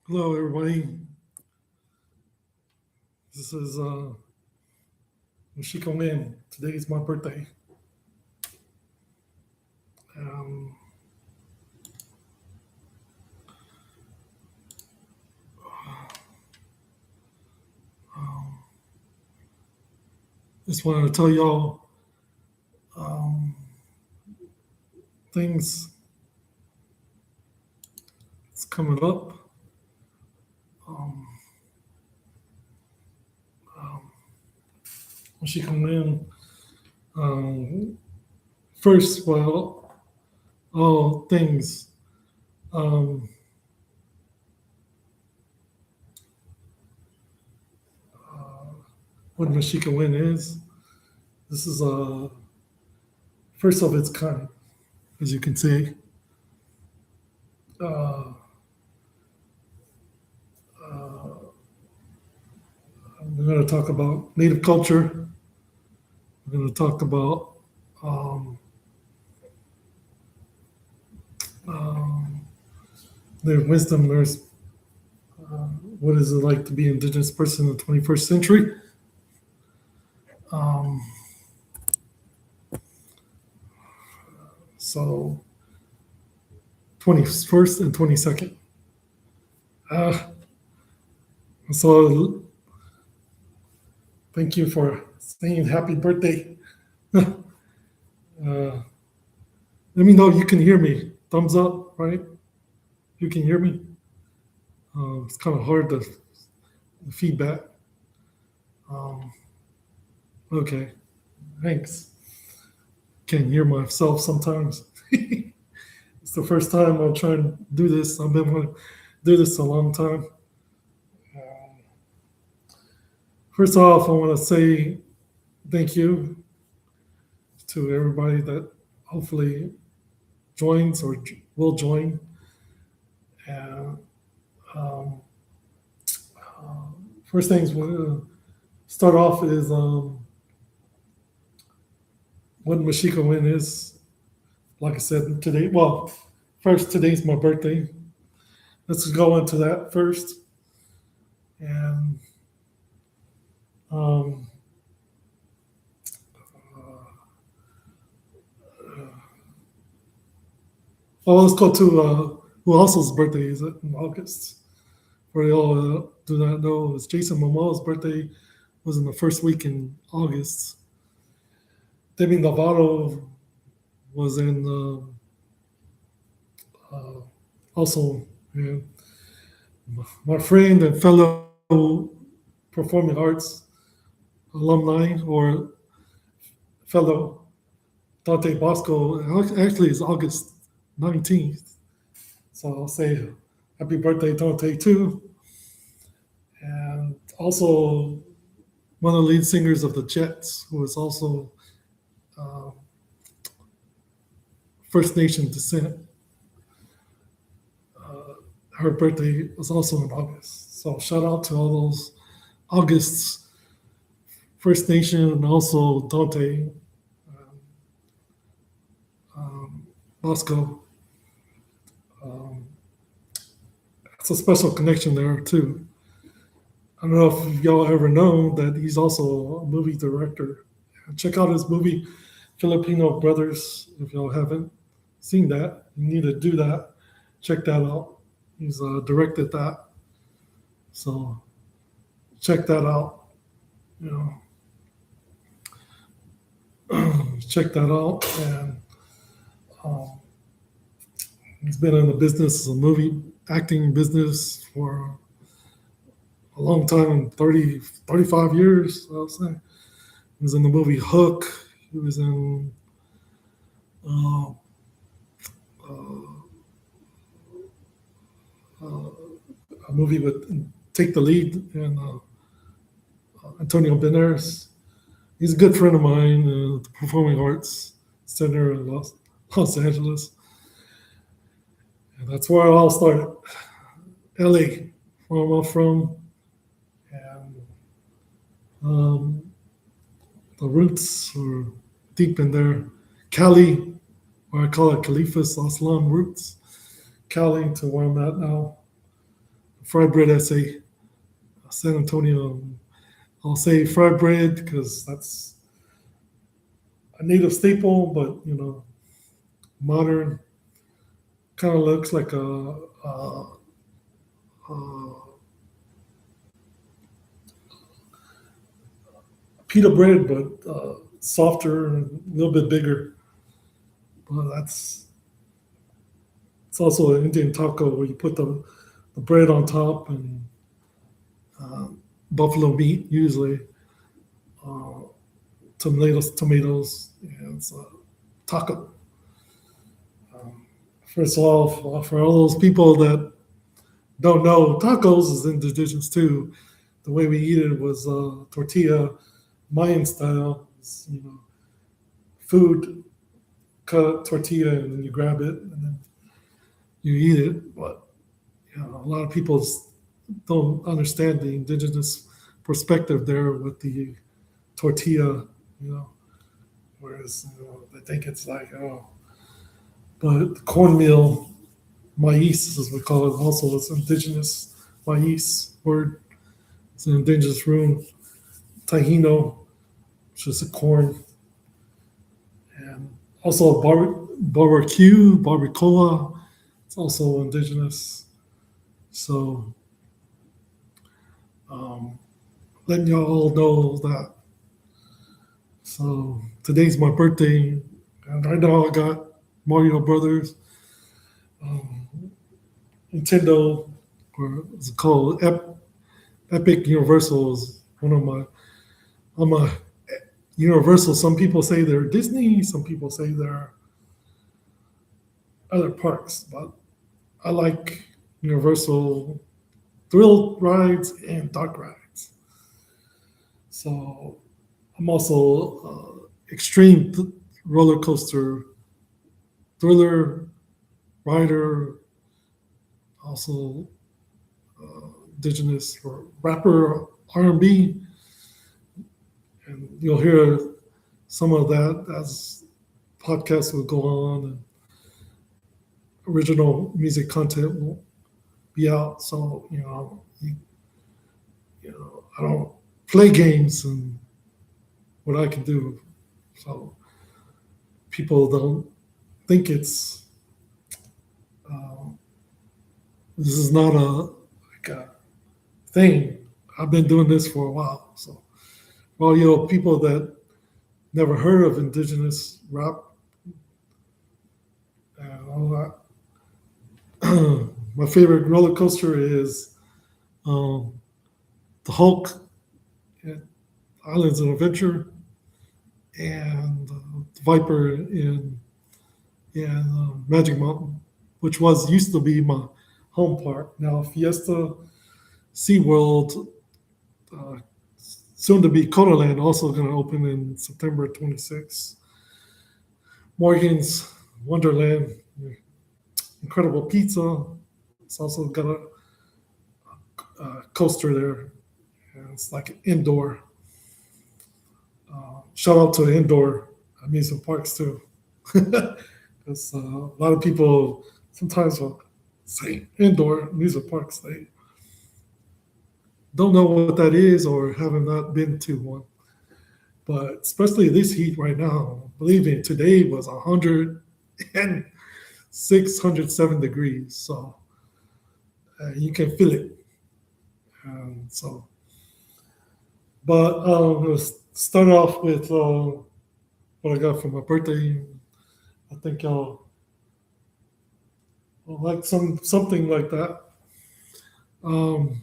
Hello, everybody. This is Mexikawin. Today is my birthday. Um, um, just wanted to tell y'all um, things that's coming up. Um, um, Mexikawin. Um, First, well, all things. Um, uh, what Mexikawin is. This is first of its kind, as you can see. Uh, uh, we're going to talk about native culture. We're going to talk about um, um, their wisdom. There's what is it like to be an indigenous person in the 21st century. Um, so 21st and 22nd. Uh, so thank you for saying happy birthday. Let me know if you can hear me. Thumbs up, right? You can hear me. It's kind of hard to the feedback. Um, okay, thanks. Can't hear myself sometimes. It's the first time I'm trying to do this. I've been wanting to do this a long time. Um, First off, I want to say thank you to everybody that hopefully joins or will join. And um, first things we'll start off is what Mexikawin is. Like I said today, well, first today's my birthday. Let's go into that first. And um, well, let's go to who else's birthday is it in August. For y'all do not know, it's Jason Momoa's birthday was in the first week in August. Demi Lovato was in also, yeah, my friend and fellow performing arts alumni or fellow Dante Bosco. Actually, it's August 19th. So I'll say happy birthday, Dante, too. And also one of the lead singers of the Jets, who is also uh, First Nation descent. Her birthday was also in August. So shout out to all those Augusts, First Nation, and also Dante Bosco. Um, it's a special connection there too. I don't know if y'all ever know that he's also a movie director. Check out his movie Filipino Brothers if y'all haven't seen that. You need to do that. Check that out. He's directed that, so check that out. You know, check that out. And um, he's been in the business, a movie acting business for a long time 35 years, I'll say. He was in the movie Hook. He was in uh, uh, uh, a movie with Take the Lead and Antonio Banderas. He's a good friend of mine, the Performing Arts Center in Los Angeles. And that's where it all started. LA, where I'm from. And the roots are deep in there. Cali, where I call it Califas Aslan roots. Cali to where I'm at now. fried bread essay, San Antonio. I'll say fried bread because that's a native staple, but modern. Kind of looks like a pita bread, but softer and a little bit bigger. But that's it's also an Indian taco where you put the bread on top and uh, buffalo meat usually, uh, tomatoes, and it's a taco. Um, First of all, for all those people that don't know, tacos is indigenous too. The way we eat it was tortilla, Mayan style. It's, food, cut tortilla, and then you grab it and then you eat it. But a lot of people don't understand the indigenous perspective there with the tortilla. You know, whereas they think it's like but cornmeal, maize as we call it, also it's indigenous maize word. It's an indigenous root. Tahino, which is a corn, and also barbecue, barbacoa. It's also indigenous. So um, letting y'all all know that. So today's my birthday, and right now I got Mario Brothers, um, Nintendo, or it's called Epic Universal is one of my. I'm a Universal. Some people say they're Disney. Some people say they're other parks, but I like Universal thrill rides and dark rides. So I'm also extreme roller coaster thriller rider, also indigenous or rapper R&B, and you'll hear some of that as podcasts will go on and original music content will be out. So I don't play games and what I can do. So people don't think it's uh, this is not like a thing. I've been doing this for a while. So well, people that never heard of indigenous rap and all that. My favorite roller coaster is um, the Hulk at Islands of Adventure and Viper in Magic Mountain, which was used to be my home park. Now Fiesta SeaWorld, uh, soon to be Codaland, also going to open in September 26th. Morgan's Wonderland, incredible pizza. It's also got a coaster there. And it's like an indoor. Shout out to indoor amusement parks too. Because a lot of people sometimes will say indoor amusement parks. They don't know what that is or haven't not been to one. But especially this heat right now, believe me, today was 106, 107 degrees. So you can feel it. So, but let's start off with what I got for my birthday. I think I'll like something like that. Um,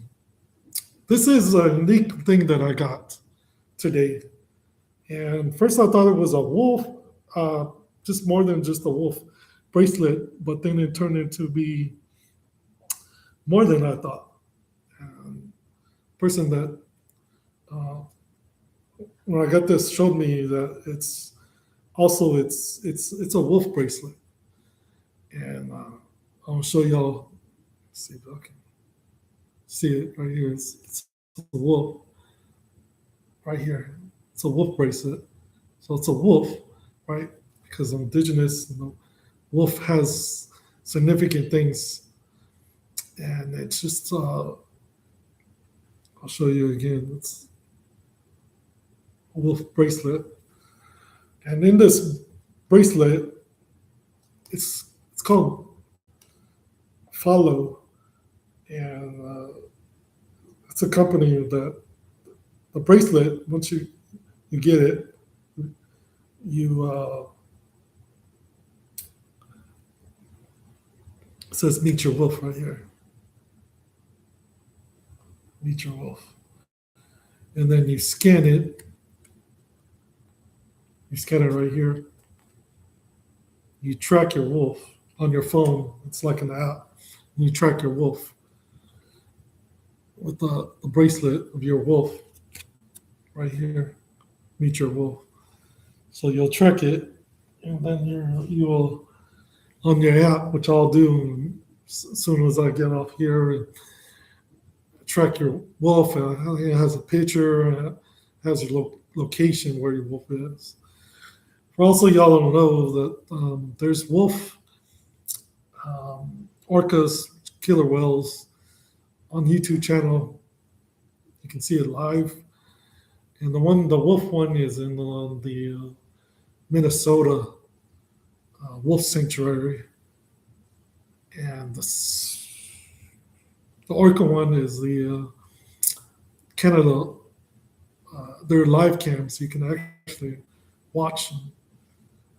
this is a unique thing that I got today. And first I thought it was a wolf, uh, just more than just a wolf bracelet, but then it turned into be more than I thought. Person that uh, when I got this showed me that it's a wolf bracelet, and I'll show y'all. See if I can see it right here. It's a wolf right here. It's a wolf bracelet, so it's a wolf, right? Because I'm indigenous, wolf has significant things and it's just I'll show you again. It's a wolf bracelet, and in this bracelet, it's called Follow, and it's a company that the bracelet. Once you get it, you it says meet your wolf right here. Meet your wolf, and then you scan it. You scan it right here. You track your wolf on your phone. It's like an app. You track your wolf with the bracelet of your wolf right here. Meet your wolf. So you'll track it, and then you will on your app, which I'll do as soon as I get off here, and track your wolf. It has a picture, and it has your location where your wolf is. Also, y'all don't know that there's wolf orcas, killer whales on YouTube channel. You can see it live, and the wolf one is in the Minnesota wolf sanctuary, and the orca one is the Canada. They're live cams, you can actually watch and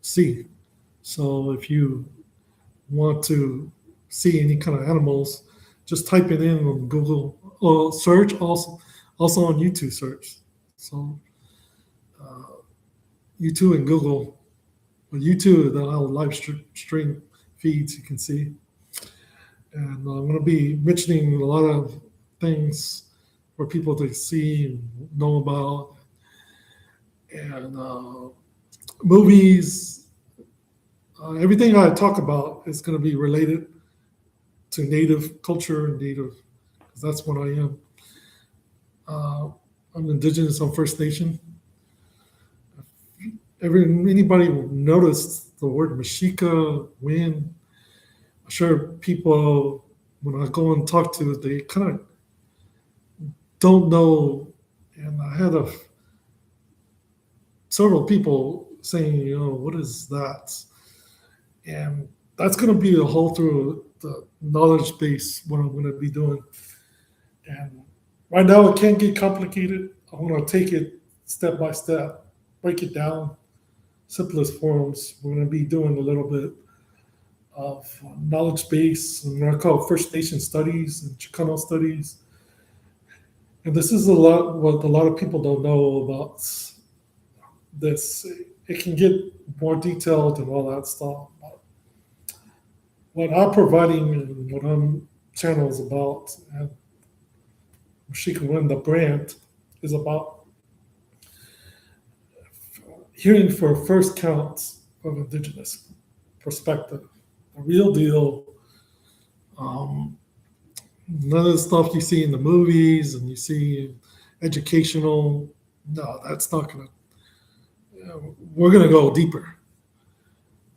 see. So if you want to see any kind of animals, just type it in on Google or search, also on YouTube search. So YouTube and Google, but YouTube, they'll have live stream feeds you can see. And I'm going to be mentioning a lot of things for people to see and know about, and movies. Everything I talk about is going to be related to Native culture and Native, because that's what I am. I'm Indigenous on First Nation. Anybody will notice the word Mexikawin. I'm sure people, when I go and talk to, they kind of don't know. And I had several people saying, what is that? And that's going to be a whole through the knowledge base, what I'm going to be doing. And right now, it can get complicated. I want to take it step by step, break it down, simplest forms. We're going to be doing a little bit of knowledge base, and what I call First Nation studies and Chicano studies. And this is what a lot of people don't know about this. It can get more detailed and all that stuff. But what I'm providing and what I'm channel is about, and Mexikawin, the brand, is about hearing for first counts of Indigenous perspective, the real deal. None of the stuff you see in the movies and you see educational. No, that's not going to. We're going to go deeper.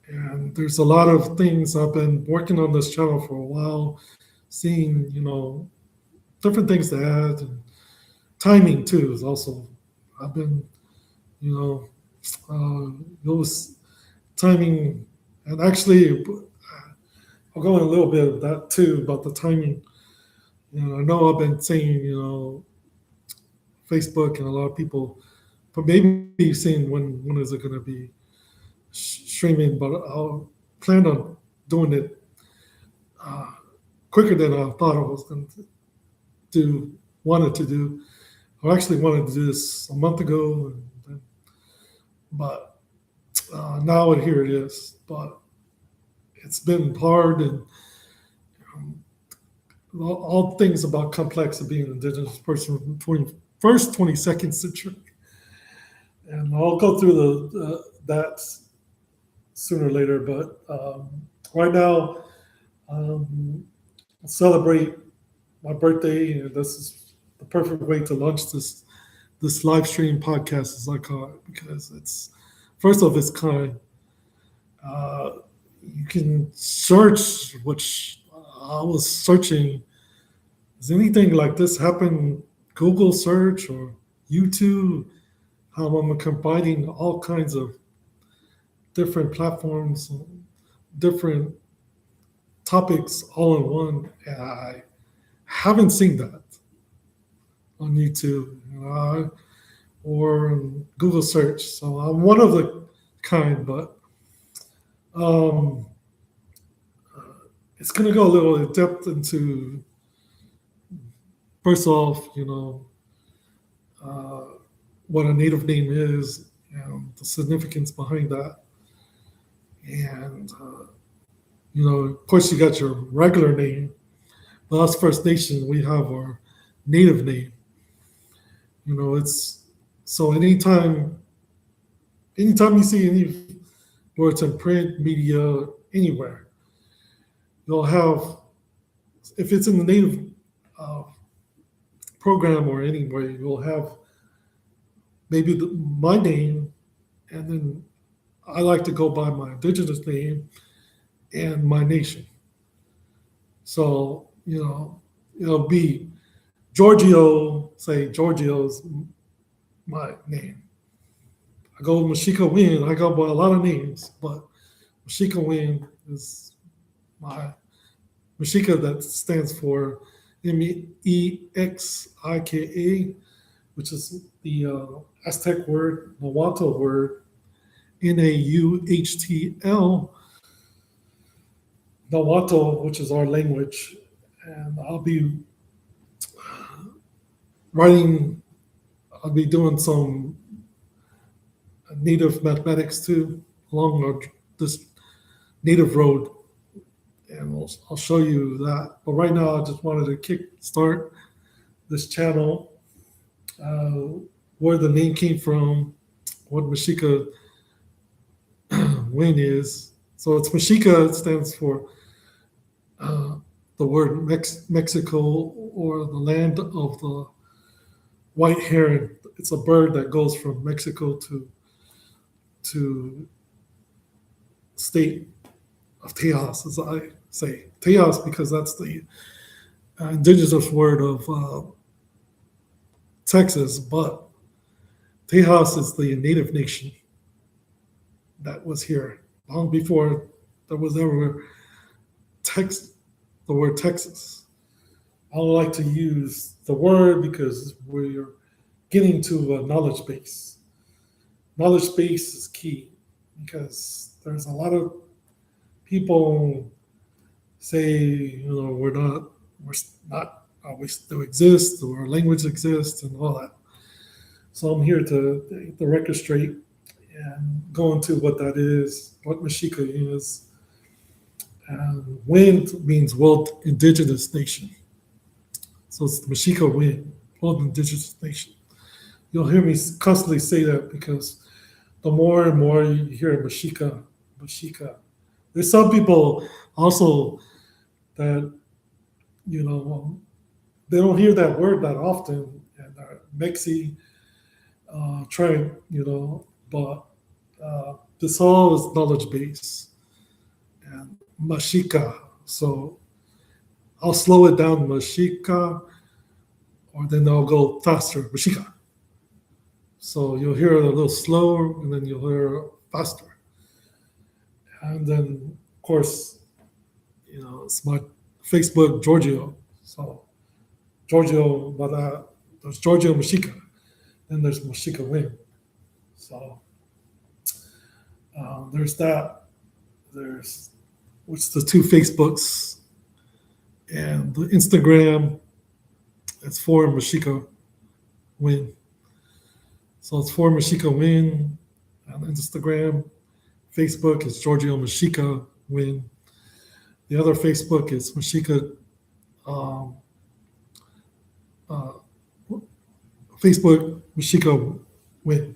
And there's a lot of things. I've been working on this channel for a while, seeing, different things to add, and timing too is also. I've been, those timing, and actually, I'll go in a little bit of that too about the timing. I know I've been saying, Facebook and a lot of people, but maybe you've seen when is it going to be streaming, but I'll plan on doing it quicker than I thought I was going to wanted to do. I actually wanted to do this a month ago, but now here it is. But it's been hard, and all things about complex of being an Indigenous person from the 22nd century. And I'll go through that sooner or later, but right now, I'll celebrate my birthday, and this is the perfect way to launch this live stream podcast, as I call it, because it's first of its kind. You can search, which I was searching Has anything like this happened? Google search or YouTube? How I'm combining all kinds of different platforms, different topics all in one. And I haven't seen that on YouTube, or Google search. So I'm one of the kind, but um, it's going to go a little in depth into, first off, uh, what a native name is and the significance behind that. And, of course, you got your regular name. But us First Nation, we have our native name. It's so anytime you see any, where it's in print, media, anywhere, you'll have, if it's in the native uh, program or anywhere, you'll have maybe my name, and then I like to go by my indigenous name and my nation. So, it'll be Giorgio, say Giorgio's my name. I go Mexikawin, I go by a lot of names, but Mexikawin is my Mexica, that stands for Mexika, which is the Aztec word, Nahuatl word, Nahuhtl, Nahuatl, which is our language. And writing, I'll be doing some native mathematics too along this native road. And I'll show you that. But right now, I just wanted to kick start this channel, where the name came from, what Mexica Win is. So it's Mexica, it stands for the word Mexico, or the land of the white heron. It's a bird that goes from Mexico to state of Tejas, as I say. Tejas, because that's the indigenous word of Texas, but Tejas is the native nation that was here long before there was ever the word Texas. I don't like to use the word because we're getting to a knowledge base. Knowledge base is key because there's a lot of people say, we're not, we still exist, or our language exists, and all that. So I'm here to get the record straight and go into what that is, what Mexica is. And WIN means World Indigenous Nation. So it's the Mexica WIN, World Indigenous Nation. You'll hear me constantly say that because the more and more you hear Mexica, there's some people also that, they don't hear that word that often, and Mexi try, but this all is knowledge base and Mexica. So I'll slow it down, Mexica, or then I'll go faster, Mexica. So you'll hear it a little slower, and then you'll hear it faster. And then, of course, it's my Facebook, Giorgio. So Giorgio, but there's Giorgio Mexica, then there's Mexikawin. So there's that. There's which the two Facebooks, and the Instagram. It's for Mexica Win. So it's for Mexica Win on Instagram. Facebook is Giorgio Mexica Win. The other Facebook is Mexica. Uh, Facebook Mexica Win.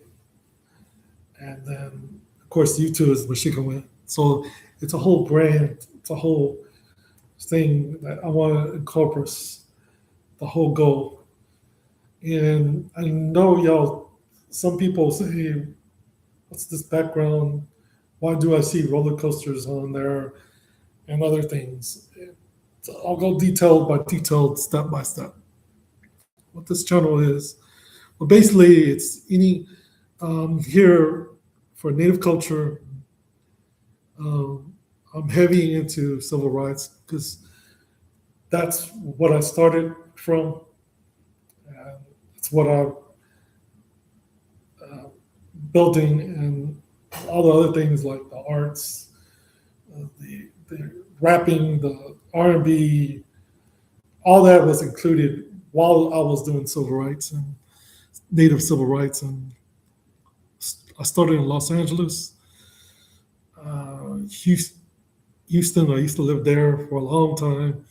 And then, of course, YouTube is Mexica Win. So it's a whole brand. It's a whole thing that I want to incorporate, the whole goal. And I know y'all, some people say, what's this background? Why do I see roller coasters on there and other things? I'll go detailed by detailed, step by step. What this channel is, well, basically, it's any here for Native culture. Um, I'm heavy into civil rights because that's what I started from. And it's what I'm building, and all the other things like the arts, the rapping, the R&B, all that was included while I was doing civil rights and Native civil rights. And I started in Los Angeles, Houston. I used to live there for a long time,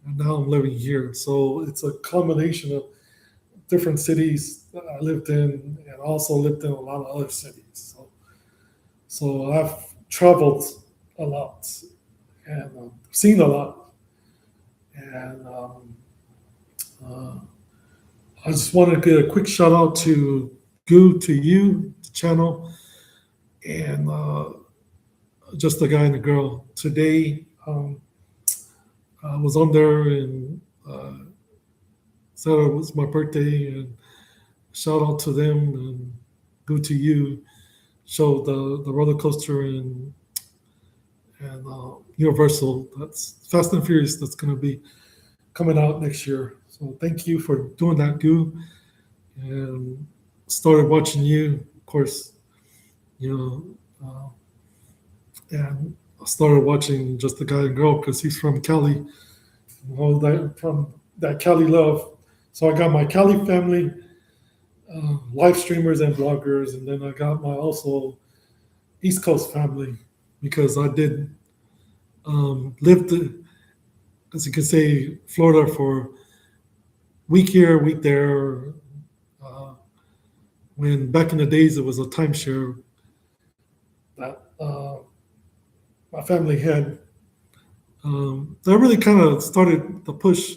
and now I'm living here. So it's a combination of different cities that I lived in, and also lived in a lot of other cities. So I've traveled a lot and seen a lot. And uh, I just want to get a quick shout out to Goo to you, the channel, and just the guy and the girl. Today, I was on there and said it was my birthday, and shout out to them and Goo to you. Show the roller coaster and Universal. That's Fast and Furious. That's going to be coming out next year. So thank you for doing that, Goo. And started watching you, of course, you know, and I started watching just the guy and girl because he's from Cali, all that from that Cali love. So I got my Cali family, live streamers and bloggers, and then I got my also East Coast family because I did live, as you can say, Florida for week here, week there. Uh, when back in the days it was a timeshare that my family had. That really kind of started the push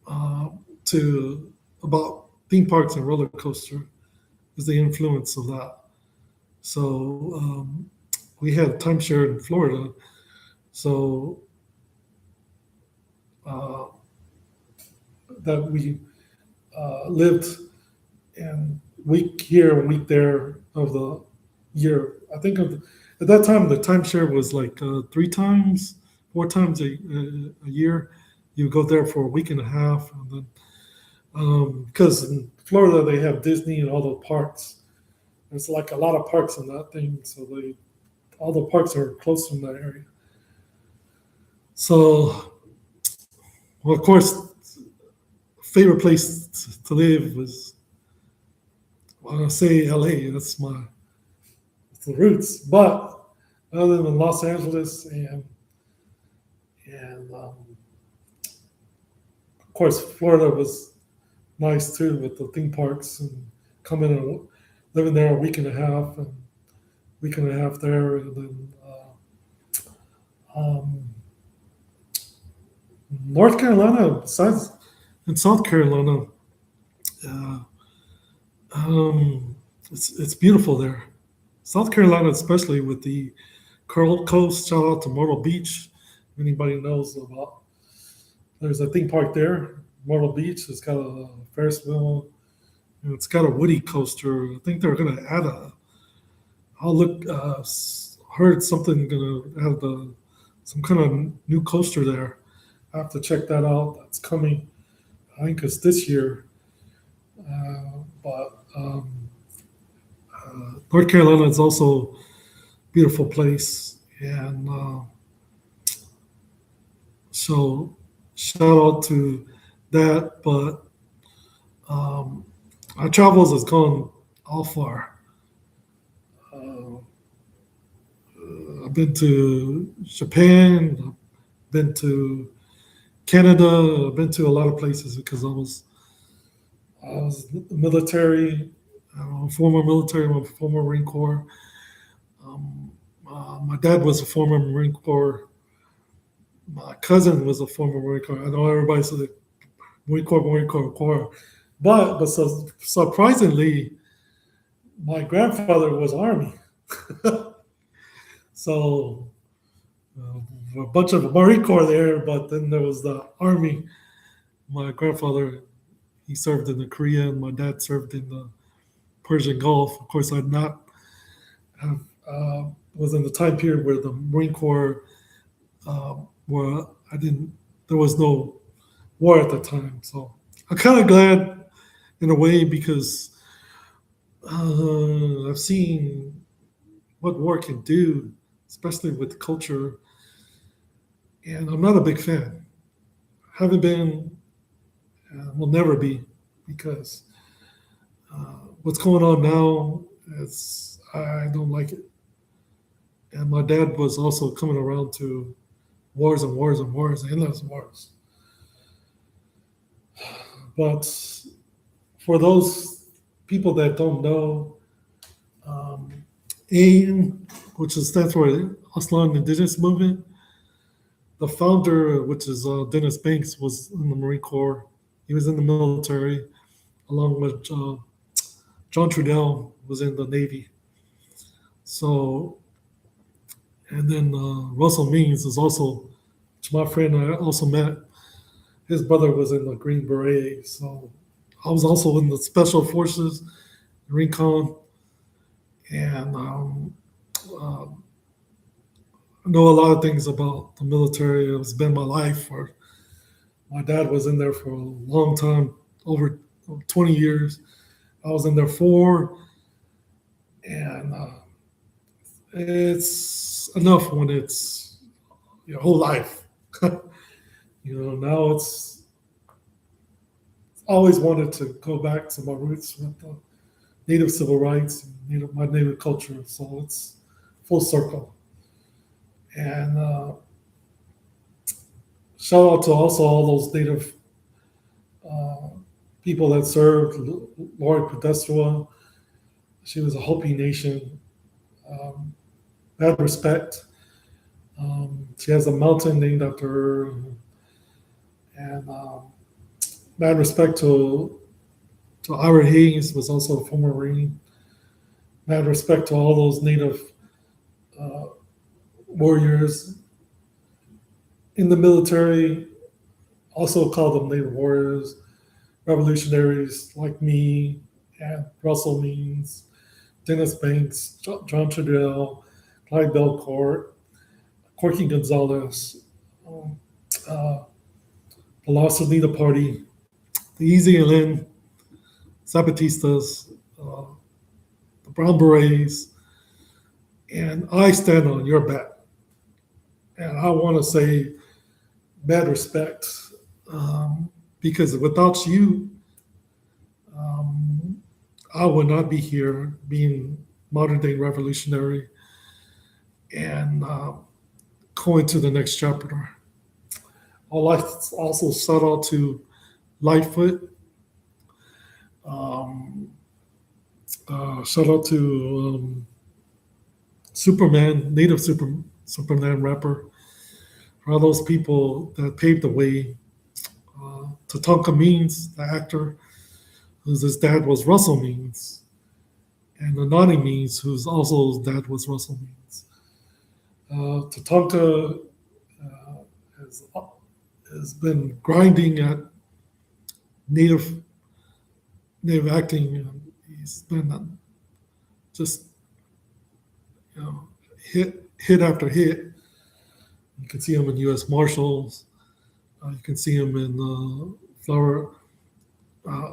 uh, to about theme parks and roller coaster is the influence of that. So we had timeshare in Florida. So uh, that we lived in week here and week there of the year. I think at that time the timeshare was like 3 times, 4 times a year. You go there for a week and a half, and then because in Florida they have Disney and all the parks. There's like a lot of parks in that thing, so all the parks are close in that area. So, well, of course, favorite place to live was, well, I say LA. That's the roots. But other than Los Angeles and of course Florida was nice too with the theme parks and coming and living there a week and a half and week and a half there, and then um, North Carolina, besides in South Carolina, uh, it's beautiful there. South Carolina, especially with the Coral Coast. Shout out to Myrtle Beach. If anybody knows about, there's a theme park there, Myrtle Beach. It's got a Ferris wheel. And it's got a Woody coaster. I think they're going to add a. I'll look. Heard something going to have some kind of new coaster there. I have to check that out. That's coming. I think it's this year. But North Carolina is also a beautiful place, and so shout out to that. But our travels has gone all far. Uh, I've been to Japan. I've been to Canada. I've been to a lot of places because I was military. I'm a former military. I'm a former Marine Corps. My dad was a former Marine Corps. My cousin was a former Marine Corps. I know everybody says Marine Corps, Marine Corps, Corps. But so surprisingly, my grandfather was Army. So a bunch of Marine Corps there, but then there was the Army. My grandfather, he served in the Korea, and my dad served in the Persian Gulf. Of course, I not have was in the time period where the Marine Corps, where I didn't, there was no war at the time. So I'm kind of glad in a way because I've seen what war can do, especially with culture, and I'm not a big fan. Haven't been, will never be, because what's going on now is I don't like it. And my dad was also coming around to wars and wars and wars, endless wars. But for those people that don't know, um, AIM, which stands for Aslan Indigenous Movement, the founder, which is Dennis Banks, was in the Marine Corps. He was in the military, along with John Trudell was in the Navy. So, and then Russell Means is also, which my friend I also met. His brother was in the Green Beret. So I was also in the Special Forces, Recon, and uh, I know a lot of things about the military. It's been my life. For my dad was in there for a long time, over 20 years. I was in there for, and it's enough when it's your whole life. Now it's always wanted to go back to my roots with the native civil rights, and my native culture. So it's full circle. And shout out to also all those native uh, people that served. Lori Podestua, she was a Hopi Nation. Um, Mad respect. She has a mountain named after her, and mad respect to Ira Hayes, was also a former Marine. Mad respect to all those Native uh, warriors in the military. Also call them Native warriors, revolutionaries like me and Russell Means, Dennis Banks, John Trudell, Clyde Belcourt, Corky Gonzalez, um, uh, the La Salida Party, the Easy and Lynn, Zapatistas, the Brown Berets, and I stand on your back. And I want to say mad respect, because without you, um, I would not be here being modern day revolutionary and going to the next chapter. I'd like to also shout out to Lightfoot. Um, Shout out to Superman, Superman rapper, for all those people that paved the way. Tatanka Means, the actor, whose his dad was Russell Means, and Anani Means, whose also his dad was Russell Means. Tatanka has, has been grinding at native acting. And he's been just hit after hit. You can see him in U.S. Marshals. You can see him in Flower, uh,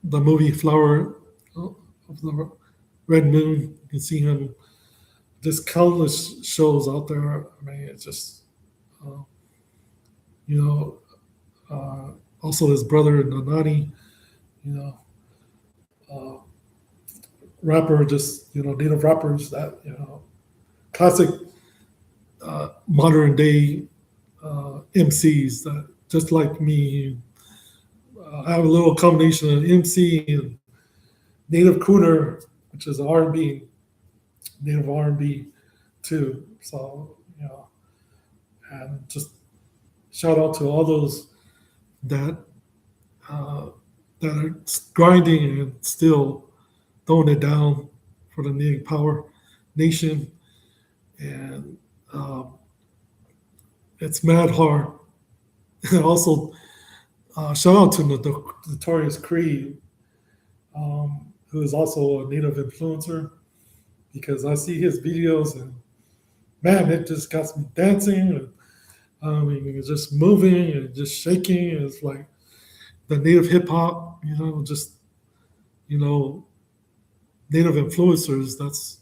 the movie Flower of the Red Moon. You can see him. Just countless shows out there. I mean, it's just, uh, you know, also his brother Nanani, you know, uh, rapper, just, native rappers that, classic modern day MCs that just like me have a little combination of MC and native crooner, which is R&B, native R&B too. So, and just shout out to all those that uh, that are grinding and still throwing it down for the Native Power Nation. And It's mad hard. And also, shout out to the Notorious Creed, who is also a native influencer, because I see his videos and man, it just got me dancing. And, I mean, it's just moving and just shaking. It's like the native hip hop, just you know, native influencers. That's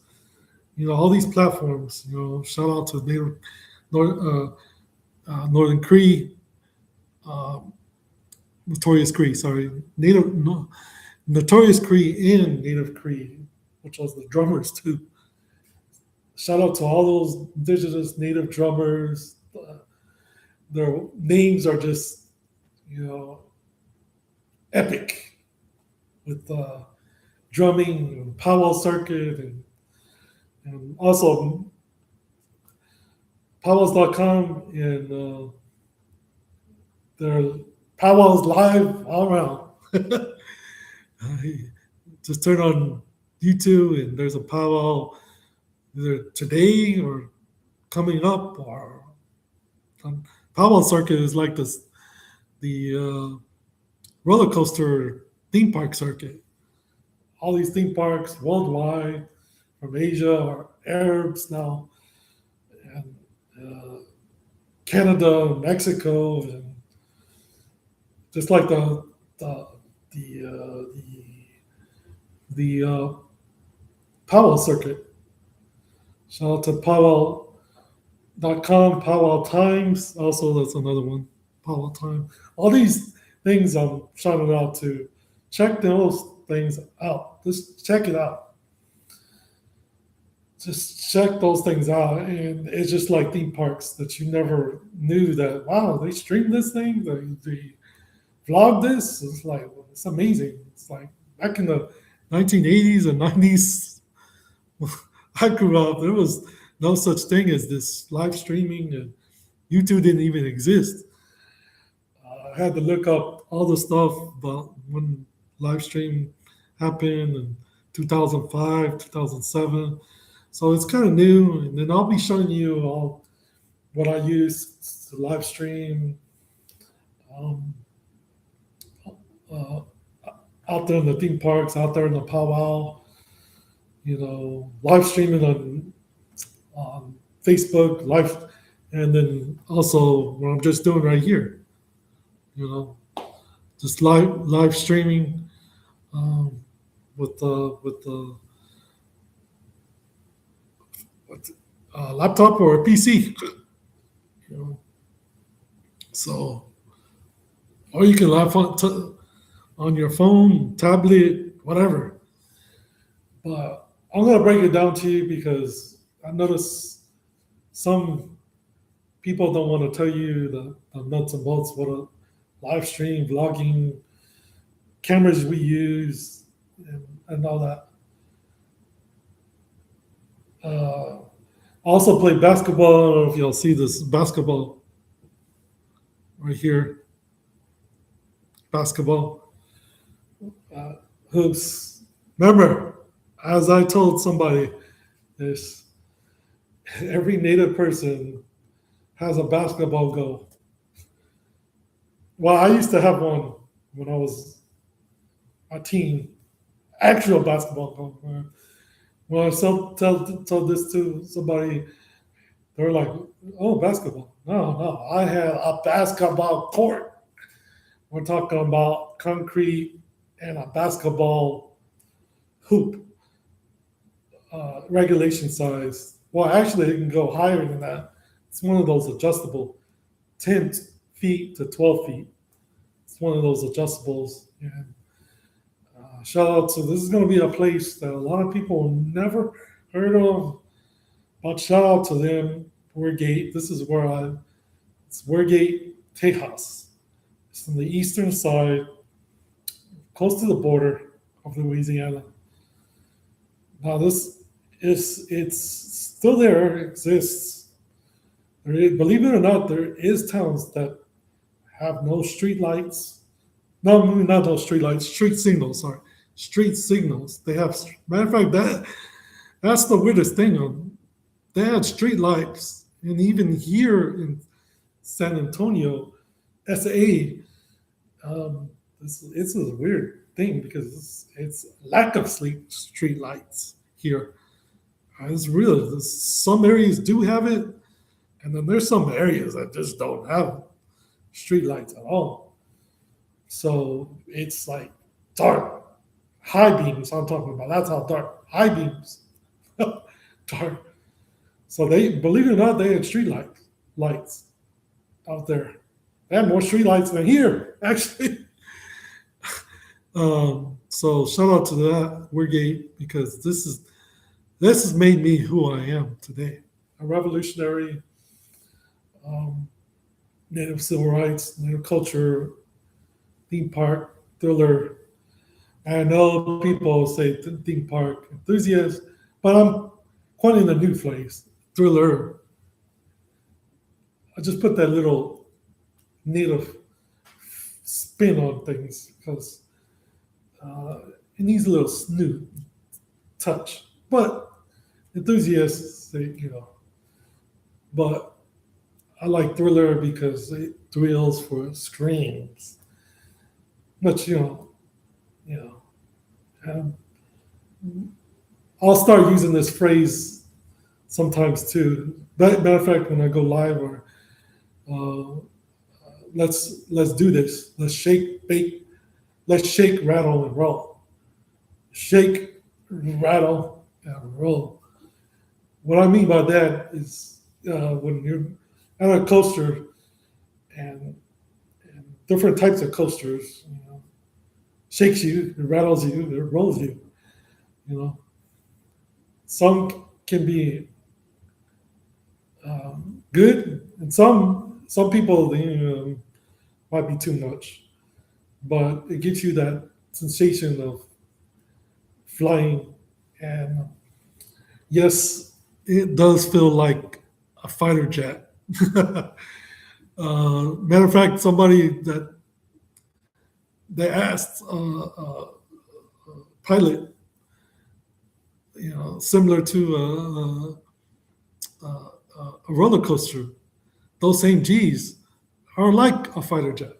all these platforms. Shout out to native Northern Cree, uh, Notorious Cree. Sorry, native no, Notorious Cree and Native Cree, which was the drummers too. Shout out to all those indigenous native drummers. Their names are just you know epic with drumming and powwow circuit and also powwows.com and their powwows live all around. Just turn on YouTube and there's a powwow either today or coming up or powwow circuit is like the roller coaster theme park circuit. All these theme parks worldwide from Asia or Arabs now and Canada, Mexico, and just like the the the powwow circuit. Shout out to powwow.com, powwow times. Also, that's another one. Powwow time. All these things I'm shouting out to. Check those things out. Just check it out. Just check those things out, and it's just like theme parks that you never knew that. Wow, they stream this thing. They vlog this. It's like it's amazing. It's like back in the 1980s and 90s. I grew up. There was no such thing as this live streaming, and YouTube didn't even exist. I had to look up all the stuff about when live stream happened in 2005, 2007. So it's kind of new, and then I'll be showing you all what I use to live stream um, uh, out there in the theme parks, out there in the powwow. Live streaming on Facebook, live, and then also what I'm just doing right here. You know, just live streaming um, with the laptop or a PC. You know, so or you can live on your phone, tablet, whatever. But I'm gonna break it down to you because I notice some people don't want to tell you the nuts and bolts what a live stream, vlogging, cameras we use, and all that. I also play basketball. I don't know if you'll see this basketball right here. Basketball hoops. Remember, as I told somebody, this every native person has a basketball goal. Well, I used to have one when I was a teen, actual basketball goal. When I told this to somebody, they were like, "Oh, basketball? No, I had a basketball court. We're talking about concrete and a basketball hoop, regulation size. Well, actually, it can go higher than that. It's one of those adjustable, 10 feet to 12 feet. It's one of those adjustables. And shout out to this is going to be a place that a lot of people never heard of. But shout out to them, Wargate. This is it's Wargate, Tejas. It's on the eastern side, close to the border of Louisiana. Now it's still there, it exists. Believe it or not, there is towns that have no street lights. No, not no street lights, street signals, sorry. Street signals. They have matter of fact that's the weirdest thing. They had street lights, and even here in San Antonio, SA, it's a weird thing because it's lack of street lights here. It's real. Some areas do have it, and then there's some areas that just don't have street lights at all. So it's like dark, high beams. I'm talking about. That's how dark high beams, dark. So they, believe it or not, they had street lights out there. They had more street lights than here, actually. So shout out to that Weirgate because this has made me who I am today. A revolutionary, um, Native civil rights, Native culture, theme park, thriller. I know people say theme park enthusiast, but I'm coining a new phrase, thriller. I just put that little Native spin on things because it needs a little snoot touch. But enthusiasts say, but I like thriller because it thrills for screams. But you know, um, I'll start using this phrase sometimes too. Matter of fact, when I go live or uh, let's do this. Let's shake, bake. Let's shake, rattle, and roll. Shake, rattle, and roll. What I mean by that is when you're at a coaster and, and different types of coasters, shakes you, it rattles you, it rolls you. You know, some can be good, and some people might be too much, but it gives you that sensation of flying, and yes, it does feel like a fighter jet. Matter of fact, somebody that they asked pilot, similar to a roller coaster, those same G's are like a fighter jet,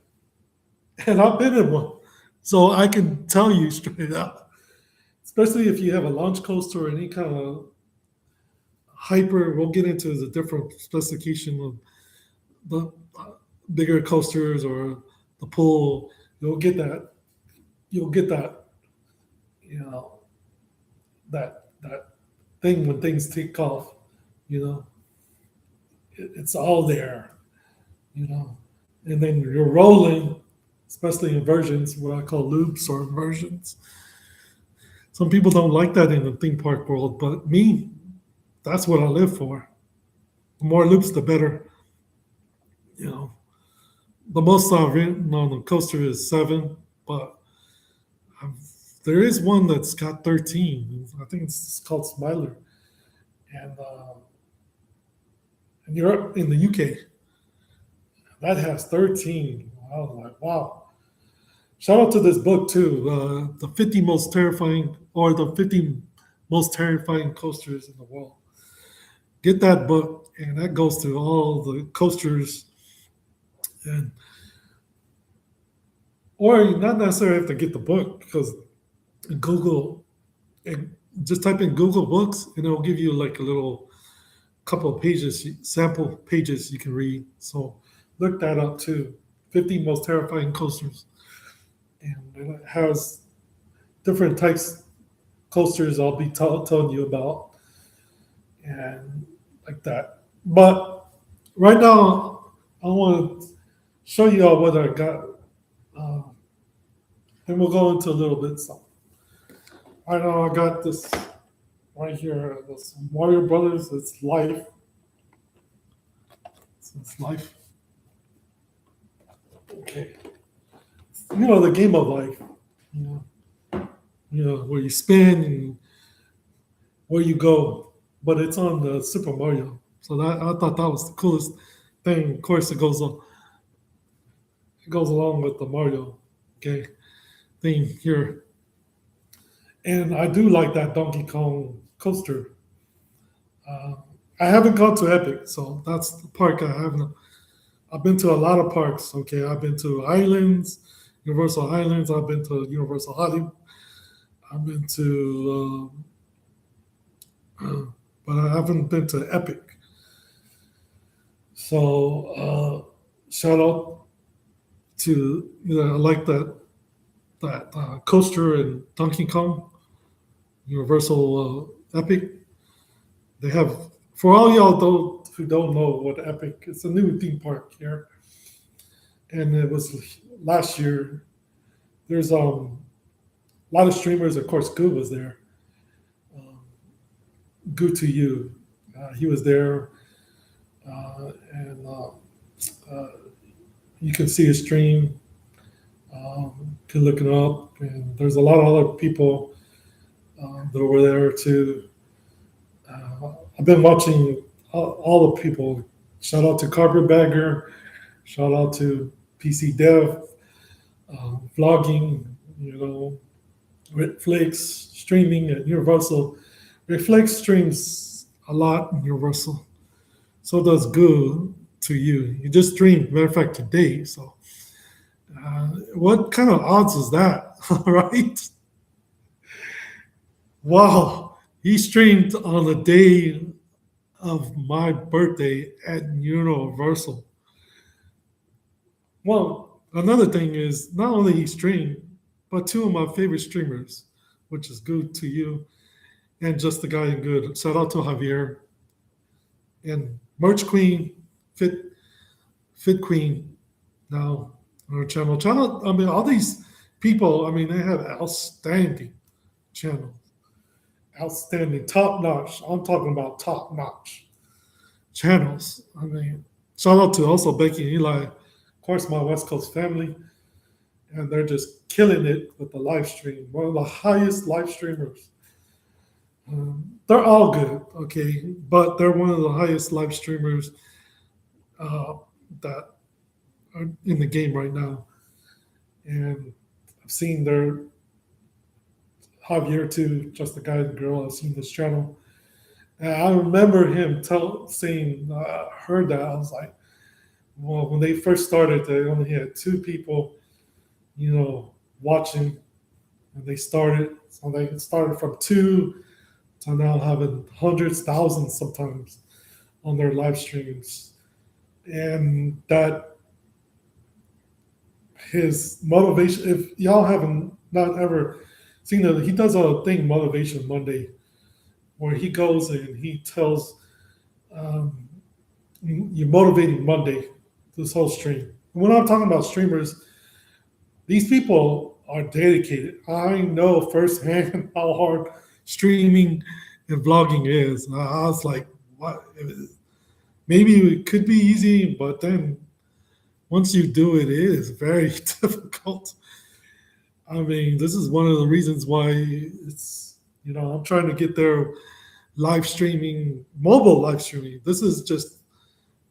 and I've been in one, so I can tell you straight up. Especially if you have a launch coaster or any kind of hyper, we'll get into the different specification of the bigger coasters or the pool. You'll get that. You'll get that. You know that thing when things take off. You know, it's all there. You know, and then you're rolling, especially inversions, what I call loops or inversions. Some people don't like that in the theme park world, but me, that's what I live for. The more loops, the better. You know, the most I've ridden on the coaster is 7, but I've, there is one that's got 13. I think it's called Smiler, and Europe in the UK that has 13. I was like, wow. Shout out to this book too, the 50 most terrifying or the 50 most terrifying coasters in the world. Get that book, and that goes through all the coasters, and or you not necessarily have to get the book because Google and just type in Google Books, and it'll give you like a little couple of pages, sample pages you can read. So look that up too. 50 most terrifying coasters, and it has different types coasters I'll be telling you about and like that. But right now, I want to show you all what I got, uh, and we'll go into a little bit. So I know I got this right here. This Mario Brothers. It's life. It's life. Okay. The game of life. You where you spin and where you go, but it's on the Super Mario. So that I thought that was the coolest thing. Of course, it goes along with the Mario, okay, thing here. And I do like that Donkey Kong coaster. Uh, I haven't gone to Epic, so that's the park I haven't. I've been to a lot of parks. Okay, I've been to Islands, Universal Islands. I've been to Universal Hollywood. I've been to, but I haven't been to Epic. So shout out to I like that coaster in Donkey Kong, Universal Epic. They have for all y'all who don't know what Epic. It's a new theme park here, and it was last year. There's a lot of streamers. Of course, Goo was there. Um, Goo to you, he was there, and you can see his stream. Can look it up, and there's a lot of other people that were there too. I've been watching all the people. Shout out to Carpetbagger. Shout out to PC Dev, vlogging. Netflix streaming at Universal. Netflix streams a lot in Universal. So does Goo to you. You just streamed, matter of fact, today. So, what kind of odds is that? Right? Wow. He streamed on the day of my birthday at Universal. Well, another thing is not only he streamed, but two of my favorite streamers, which is Good to you and Just the Guy in Good. Shout out to Javier and Merch Queen, Fit Queen now on our channel. I mean, all these people, I mean, they have outstanding channels, outstanding, top notch. I'm talking about top notch channels. I mean, shout out to also Becky and Eli, of course, my West Coast family, and they're just killing it with the live stream. One of the highest live streamers. They're all good, okay, but they're one of the highest live streamers that are in the game right now. And I've seen their Javier too, just the guy and girl. I've seen this channel, and I remember him saying, I heard that. I was like, well, when they first started, they only had two people, watching, and they started. So they started from two to now having hundreds, thousands sometimes on their live streams, and that his motivation. If y'all haven't not ever seen it, he does a thing, Motivation Monday, where he goes and he tells you motivating Monday this whole stream. When I'm talking about streamers, these people are dedicated. I know firsthand how hard streaming and vlogging is. I was like, what? Maybe it could be easy, but then once you do it, it is very difficult. I mean, this is one of the reasons why I'm trying to get their live streaming, mobile live streaming. This is just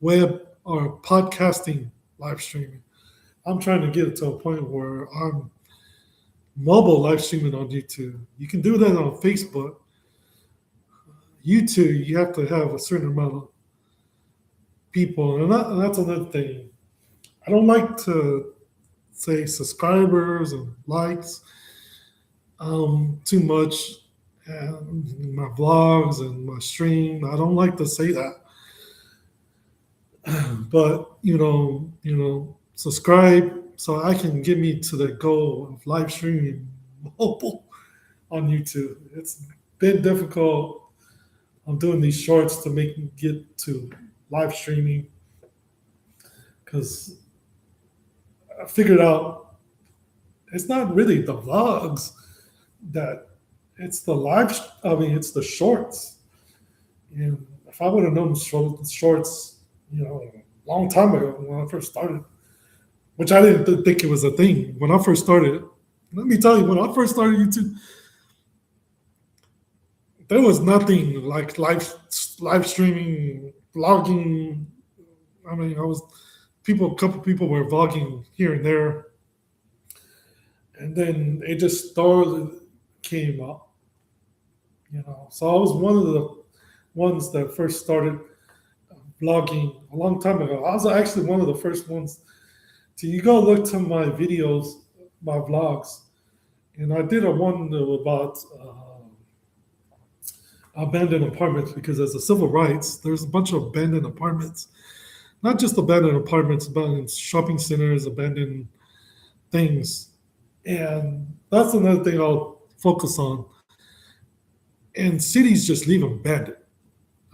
web or podcasting live streaming. I'm trying to get it to a point where I'm mobile live streaming on YouTube. You can do that on Facebook. YouTube, you have to have a certain amount of people, and that's another thing. I don't like to say subscribers and likes too much. And my vlogs and my stream, I don't like to say that. But subscribe so I can get me to the goal of live streaming mobile on YouTube. It's been difficult. I'm doing these shorts to make me get to live streaming because I figured out it's not really the vlogs that it's the live. I mean, it's the shorts. And if I would have known shorts, a long time ago when I first started, which I didn't think it was a thing when I first started. Let me tell you, when I first started YouTube, there was nothing like live streaming, vlogging. I mean, a couple people were vlogging here and there, and then it just started came up. So I was one of the ones that first started vlogging a long time ago. I was actually one of the first ones to you go look to my videos, my vlogs, and I did a one about abandoned apartments because as a civil rights, there's a bunch of abandoned apartments, not just abandoned apartments, abandoned shopping centers, abandoned things, and that's another thing I'll focus on. And cities just leave them abandoned.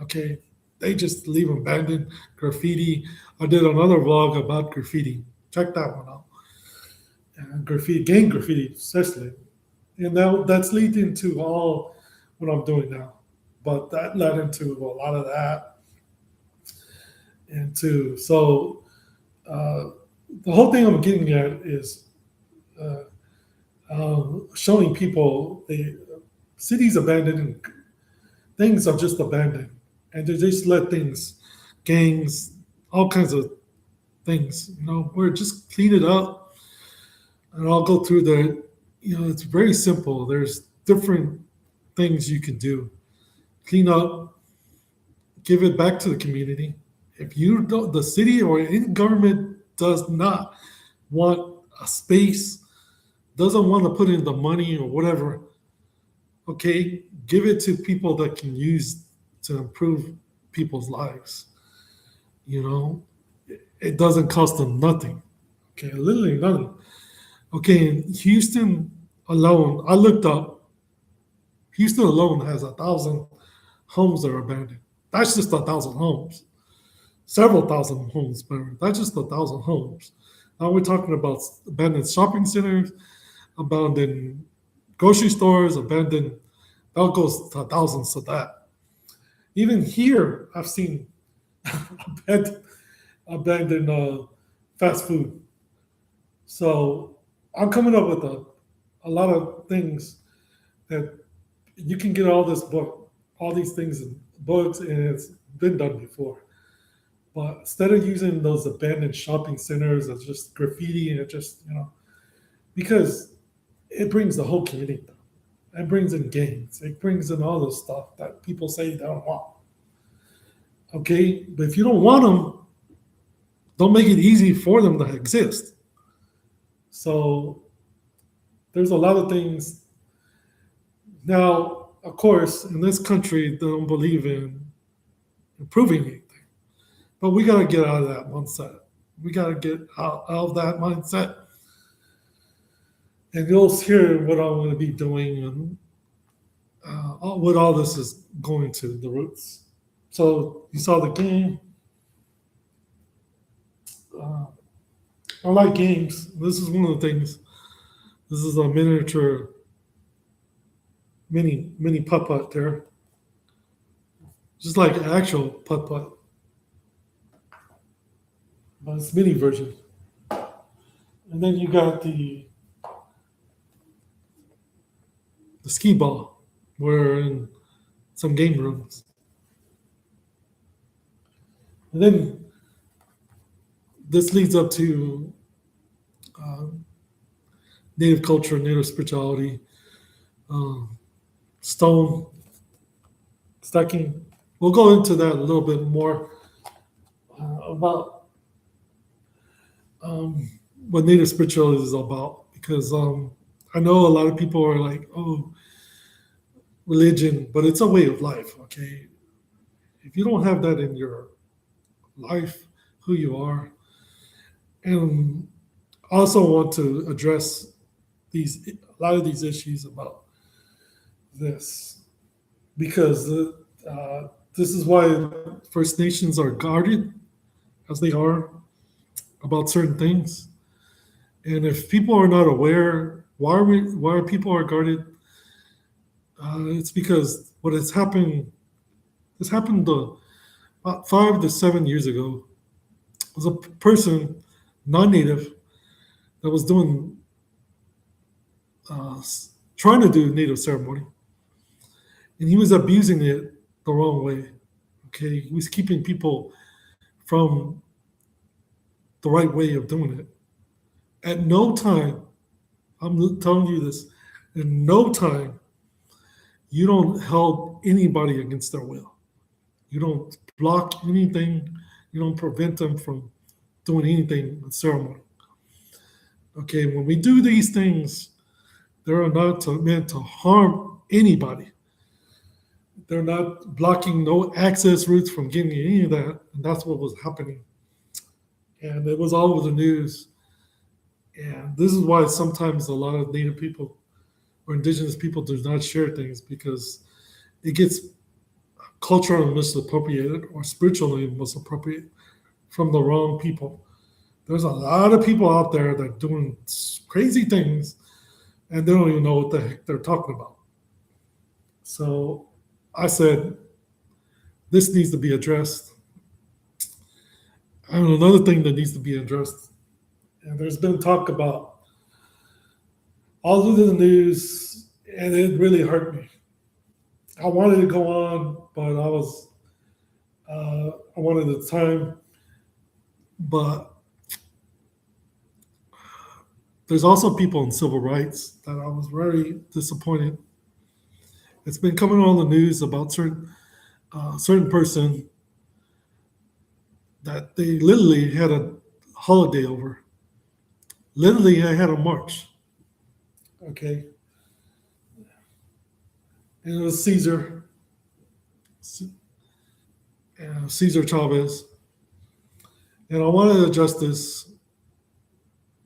Okay, they just leave them abandoned. Graffiti. I did another vlog about graffiti. Check that one out. And graffiti, gang graffiti, especially, and that's leading to all what I'm doing now. But that led into a lot of that, and to so uh, the whole thing I'm getting at is uh, showing people the cities abandoned and things are just abandoned, and they just let things, gangs, all kinds of things. We're just clean it up, and I'll go through the. It's very simple. There's different things you can do. Clean up, give it back to the community. If you don't, the city or any government does not want a space, doesn't want to put in the money or whatever, okay, give it to people that can use to improve people's lives. You know, it doesn't cost them nothing. Okay, literally nothing. Okay, in Houston alone, I looked up, Houston alone has 1,000 homes that are abandoned. That's just 1,000 homes. Several thousand homes, but that's just 1,000 homes. Now we're talking about abandoned shopping centers, abandoned grocery stores, abandoned, that goes to thousands of that. Even here, I've seen abandoned, abandoned fast food. So I'm coming up with a lot of things that you can get all this book, all these things in books, and it's been done before. But instead of using those abandoned shopping centers as just graffiti and just, because it brings the whole community down. It brings in gangs. It brings in all this stuff that people say they don't want. Okay, but if you don't want them, don't make it easy for them to exist. So there's a lot of things. Now, of course, in this country, they don't believe in improving anything. But we got to get out of that mindset. We got to get out of that mindset. And you'll hear what I'm going to be doing and what all this is going to, the roots. So you saw the game. Uh, I like games. This is one of the things. This is a miniature, mini putt putt there, just like an actual putt putt, but it's mini version. And then you got the ski ball. We're in some game rooms, and then this leads up to native culture, native spirituality, um, stone stacking. We'll go into that a little bit more about what native spirituality is about, because I know a lot of people are like, oh, religion, but it's a way of life. Okay, if you don't have that in your life, who you are, and I also want to address a lot of these issues about this, because this is why First Nations are guarded as they are about certain things. And if people are not aware why people are guarded, it's because what has happened. This happened about 5 to 7 years ago. Was a person, non-native, that was doing uh, trying to do native ceremony, and he was abusing it the wrong way. Okay, he was keeping people from the right way of doing it. At no time, I'm telling you this, in no time, you don't hold anybody against their will. You don't block anything. You don't prevent them from doing anything with ceremony. Okay, when we do these things, they're not meant to harm anybody. They're not blocking no access routes from getting any of that. And that's what was happening. And it was all over the news. And this is why sometimes a lot of Native people or indigenous people do not share things because it gets culturally misappropriated or spiritually misappropriated from the wrong people. There's a lot of people out there that are doing crazy things and they don't even know what the heck they're talking about. So I said, this needs to be addressed. And another thing that needs to be addressed, and there's been talk about all over the news, and it really hurt me. I wanted to go on, but I wanted the time. But there's also people in civil rights that I was very disappointed. It's been coming on the news about certain person that they literally had a holiday over. Literally, I had a march. Okay, and it was Cesar Chavez, and I wanted to address this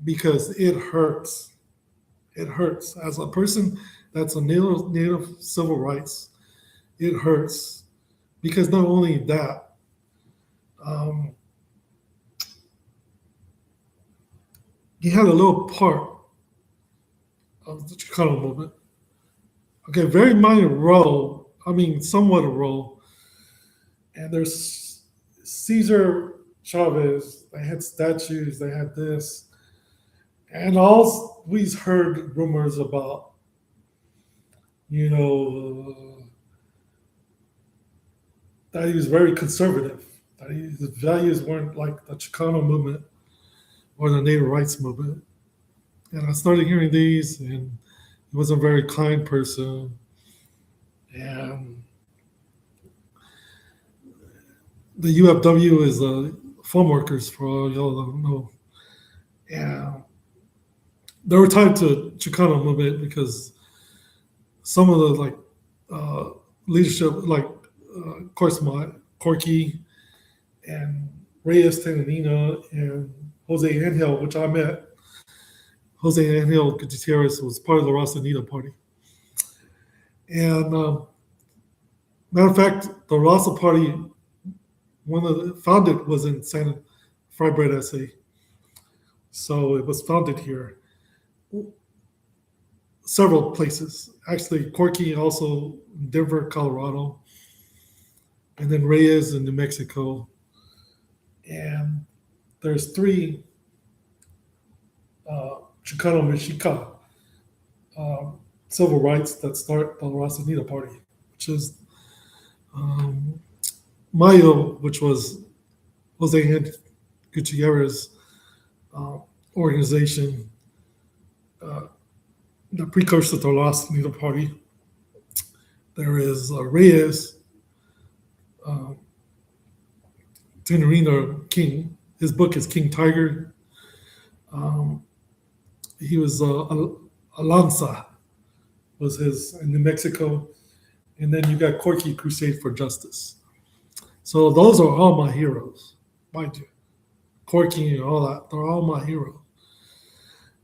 because it hurts. It hurts as a person that's a native civil rights. It hurts because not only that, um, he had a little part of the Chicano movement. Okay, very minor role. I mean, somewhat a role. And there's Cesar Chavez. They had statues. They had this, and all we heard rumors about, you know, that he was very conservative. That his values weren't like the Chicano movement or the Native rights movement. And I started hearing these, and he was a very kind person. And the UFW is farm workers, for all y'all don't know. And they were tied to Chicano movement because some of the uh, leadership, of course, my Corky and Reyes Tananina and Jose Angel, which I met. Jose Angel Gutierrez was part of the Raza Nita party. And matter of fact, the Raza party, one of the founded was in Santa Fry Bread SA. So it was founded here. Several places. Actually, Corky also in Denver, Colorado, and then Reyes in New Mexico. And there's three Chicano Mexica civil rights that start the Raza Nita Party, which is um, Mayo, which was Jose Gutierrez uh, organization, uh, the precursor to the Raza Nita Party. There is Reyes, uh, Tenorino King. His book is King Tiger. Um, he was Alanza was his in New Mexico, and then you got Corky Crusade for Justice. So those are all my heroes, mind you. Corky and all that, they're all my heroes.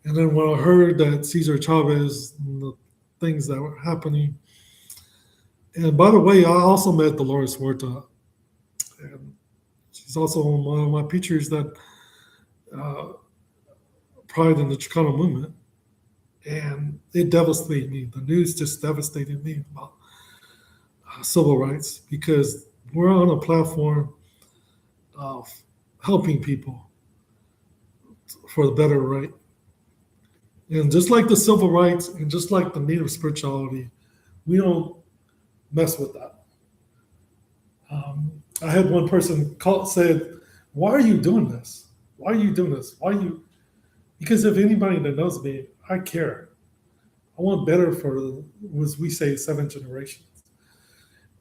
And then when I heard that Cesar Chavez and the things that were happening, and by the way, I also met Dolores Huerta, and she's also one of my pictures that uh, pride in the Chicano movement. And it devastated me. The news just devastated me about civil rights because we're on a platform of helping people for the better right. And just like the civil rights and just like the Native spirituality, we don't mess with that. I had one person said, "Why are you doing this? Why are you doing this? Why are you?" Because if anybody that knows me, I care. I want better for, as we say, seven generations.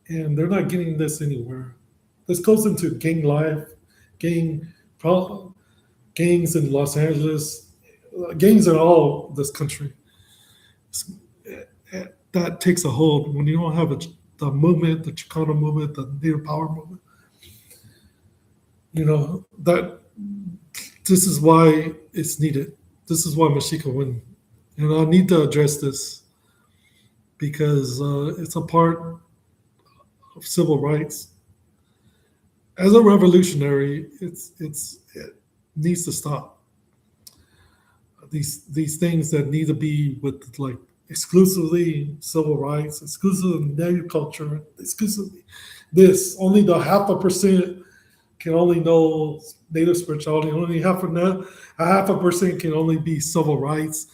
And they're not getting this anywhere. This goes into gang life, gang pro- gangs in Los Angeles, gangs in all this country. That takes a hold when you don't have the movement, the Chicano movement, the Native Power movement. That this is why it's needed. This is why Mexikawin, and I need to address this because it's a part of civil rights. As a revolutionary, it needs to stop. These things that need to be with like exclusively civil rights, exclusively native culture, exclusively this. Only the 0.5% can only know native spirituality. Only a 0.5% can only be civil rights,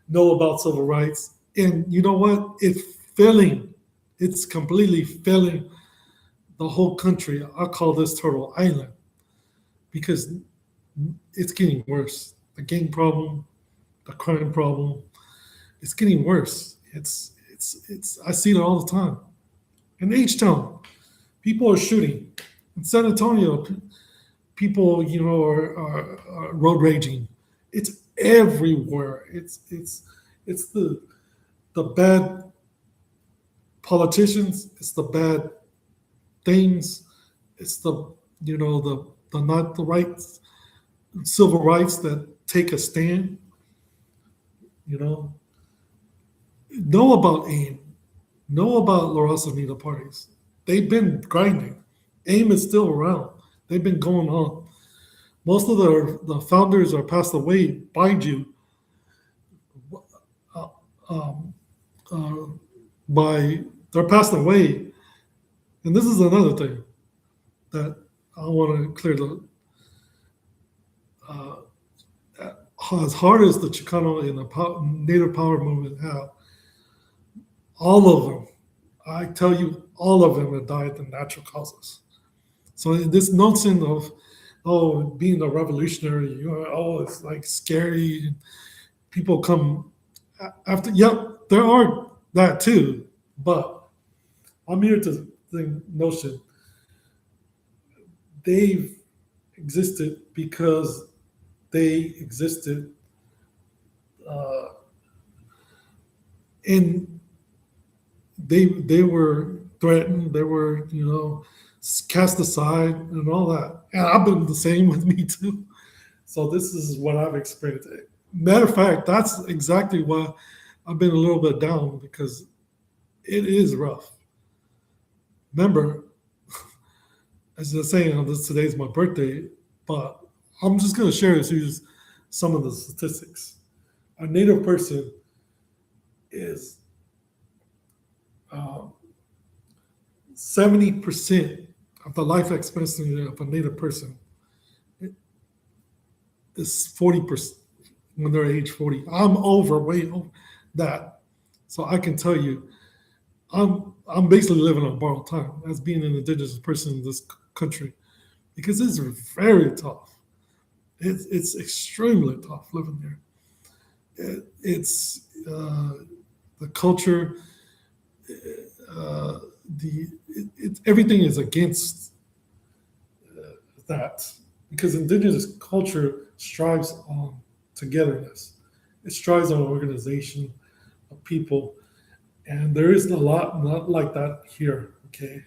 know about civil rights. And you know what? It's failing. It's completely failing the whole country. I call this Turtle Island because it's getting worse. The gang problem, the crime problem, it's getting worse. It's I see it all the time. In H Town, people are shooting. In San Antonio, people are road raging. It's everywhere. It's the bad politicians. It's the bad things. It's the not the rights civil rights that take a stand. You know about AIM, know about La Raza Unida parties. They've been grinding. AIM is still around. They've been going on. Most of the founders are passed away, mind you, uh, um, uh, by they're passed away. And this is another thing that I want to clear the uh, as hard as the Chicano and the Native Power movement have, all of them, I tell you, all of them have died in natural causes. So this notion of being a revolutionary, it's like scary. People come after. Yep, there are that too, but I'm here to think notion they've existed because they existed uh, in they were threatened, they were cast aside and all that, and I've been the same with me too. So this is what I've experienced. Matter of fact, that's exactly why I've been a little bit down because it is rough. Remember, as I was saying, today's my birthday, but I'm just going to share with you some of the statistics. A native person is 70% of the life expectancy of a native person is 40% when they're age 40. I'm way over that. So I can tell you, I'm basically living on borrowed time as being an indigenous person in this country because it's very tough. It's extremely tough living there. It's the culture, everything is against that because indigenous culture strives on togetherness. It strives on organization of people, and there is a lot not like that here. Okay,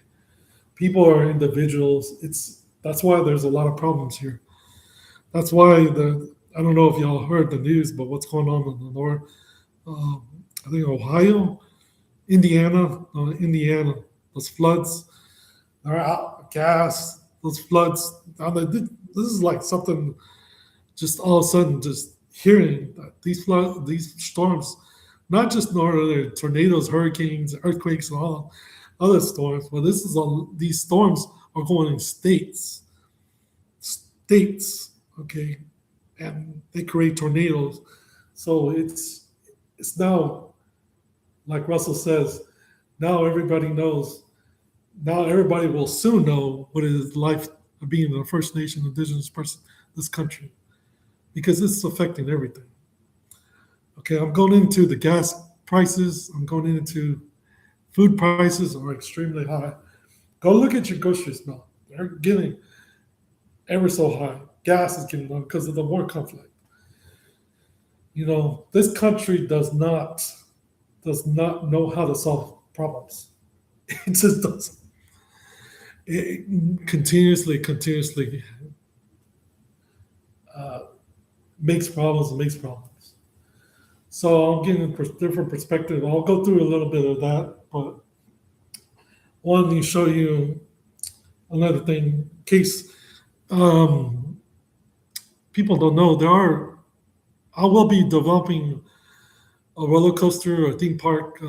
people are individuals. That's why there's a lot of problems here. That's why I don't know if y'all heard the news, but what's going on in the north? I think Ohio, Indiana, those floods, they're out of gas. Those floods. This is like something. Just all of a sudden, just hearing that these storms, not just northern tornadoes, hurricanes, earthquakes, and all other storms, but these storms are going in states, okay, and they create tornadoes. So it's now, like Russell says, now everybody knows. Now everybody will soon know what it is like of being a First Nation Indigenous person in this country because it's affecting everything. Okay, I'm going into the gas prices. I'm going into food prices are extremely high. Go look at your groceries now. they're getting ever so high. Gas is getting low because of the war conflict. This country does not know how to solve problems. It just doesn't. It continuously uh, makes problems and makes problems. So I'm getting a different perspective. I'll go through a little bit of that, but wanted to show you another thing in case um, people don't know. I will be developing a roller coaster, a theme park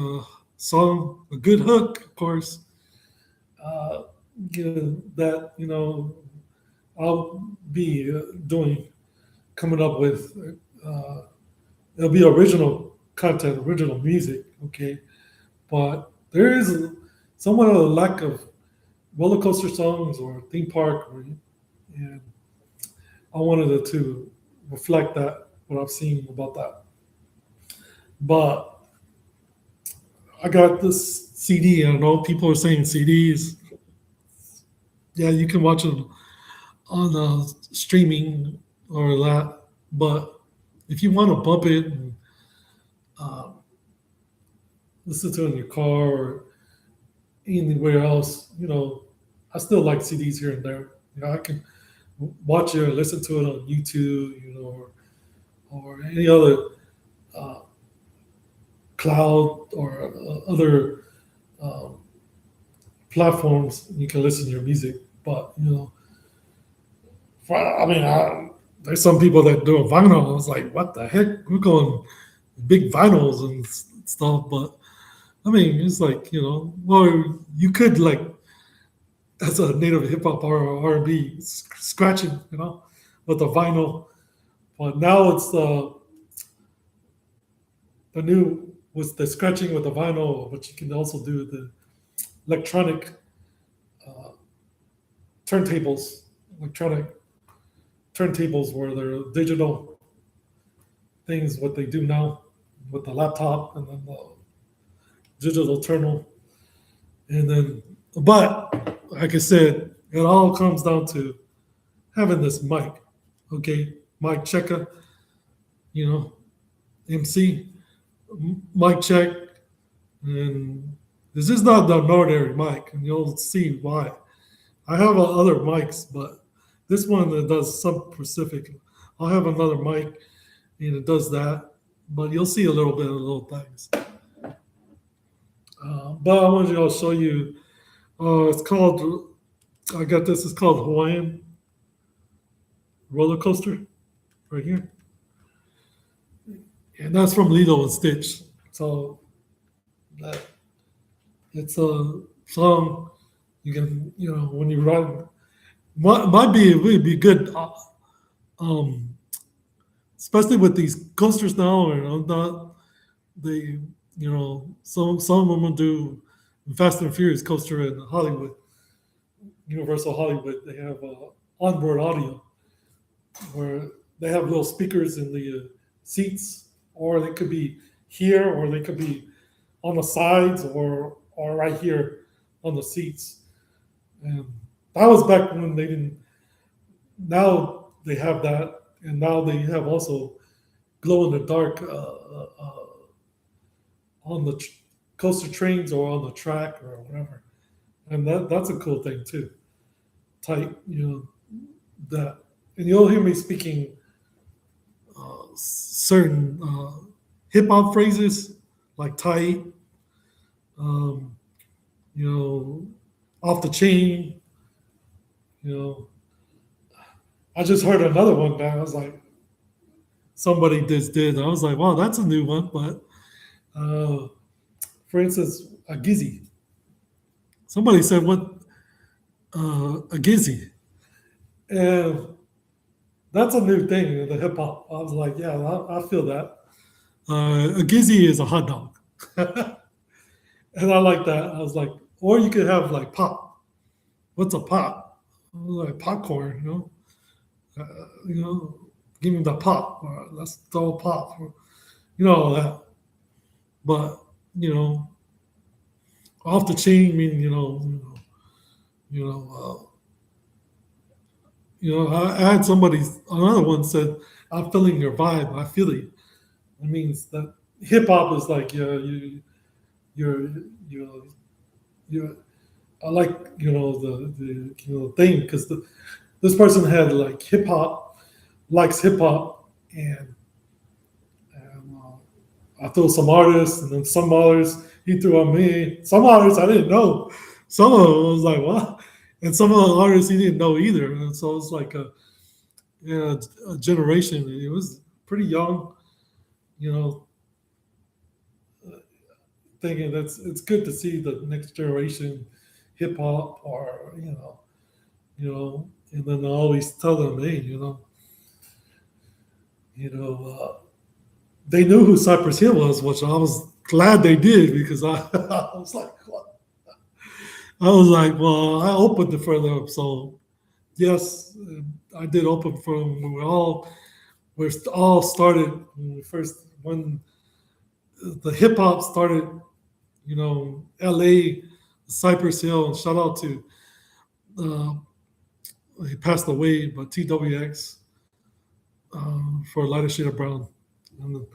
song, a good hook, of course. Uh, that I'll be doing, coming up with. Uh, it'll be original content, original music, okay. But there is somewhat of a lack of roller coaster songs or theme park, and I wanted it to reflect that what I've seen about that. But I got this CD. I know people are saying CDs. Yeah, you can watch it on streaming or that. But if you want to bump it and uh, listen to it in your car or anywhere else, I still like CDs here and there. I can watch it or listen to it on YouTube, or any other uh, cloud or other um, platforms. You can listen to your music. But I mean, there's some people that do a vinyl. I was like, what the heck? We're going big vinyls and stuff. But I mean, it's like well, you could like as a native hip hop or R&B scratching, with the vinyl. But now it's the new with the scratching with the vinyl, but you can also do the electronic uh, turntables, electronic turntables where they're digital things, what they do now with the laptop and then the digital terminal. And then, but like I said, it all comes down to having this mic, okay? Mic checker, you know, MC, mic check. And this is not the ordinary mic, and you'll see why. I have other mics, but this one that does some specific. I'll have another mic, and it does that, but you'll see a little bit of little things. But I wanted to show you. It's called. I got this. It's called Hawaiian roller coaster, right here, and that's from Lilo and Stitch. So that it's a song you can, when you ride. Might be it would be good, um, especially with these coasters now. Or not they, some of them do Fast and Furious coaster in Hollywood, Universal Hollywood. They have onboard audio where they have little speakers in the seats, or they could be here, or they could be on the sides, or right here on the seats. And that was back when they didn't. Now they have that, and now they have also glow in the dark on the coaster trains or on the track or whatever, and that's a cool thing too. Tight, that, and you'll hear me speaking certain hip hop phrases like tight, um, off the chain. You know, I just heard another one that I was like, somebody just did. I was like, wow, that's a new one. But for instance, a gizzy. Somebody said, what, a gizzy? And that's a new thing in the hip hop. I was like, yeah, I feel that. A gizzy is a hot dog. And I like that. I was like, or you could have like pop. What's a pop? Like popcorn, you know, give me the pop, or let's throw pop, or, all that. But off the chain meaning, you know, I had another one said, "I'm feeling your vibe. I feel it." It means that hip hop is like, you're, you you I like, the thing, because this person had like hip hop, likes hip hop, and I threw some artists, and then some others he threw on me. Some artists I didn't know. Some of them I was like, what? And some of the artists he didn't know either. And so it's like a generation. It was pretty young, you know, thinking that's it's good to see the next generation hip hop, or and then I always tell them, hey, you know, they knew who Cypress Hill was, which I was glad they did, because I was like, what? I was like, well, I opened it for them, so yes, I did open for them. We all started when the hip hop started. L.A., Cypress Hill, and shout out to uh, he passed away, but TWX, for Lighter Shade of Brown, and of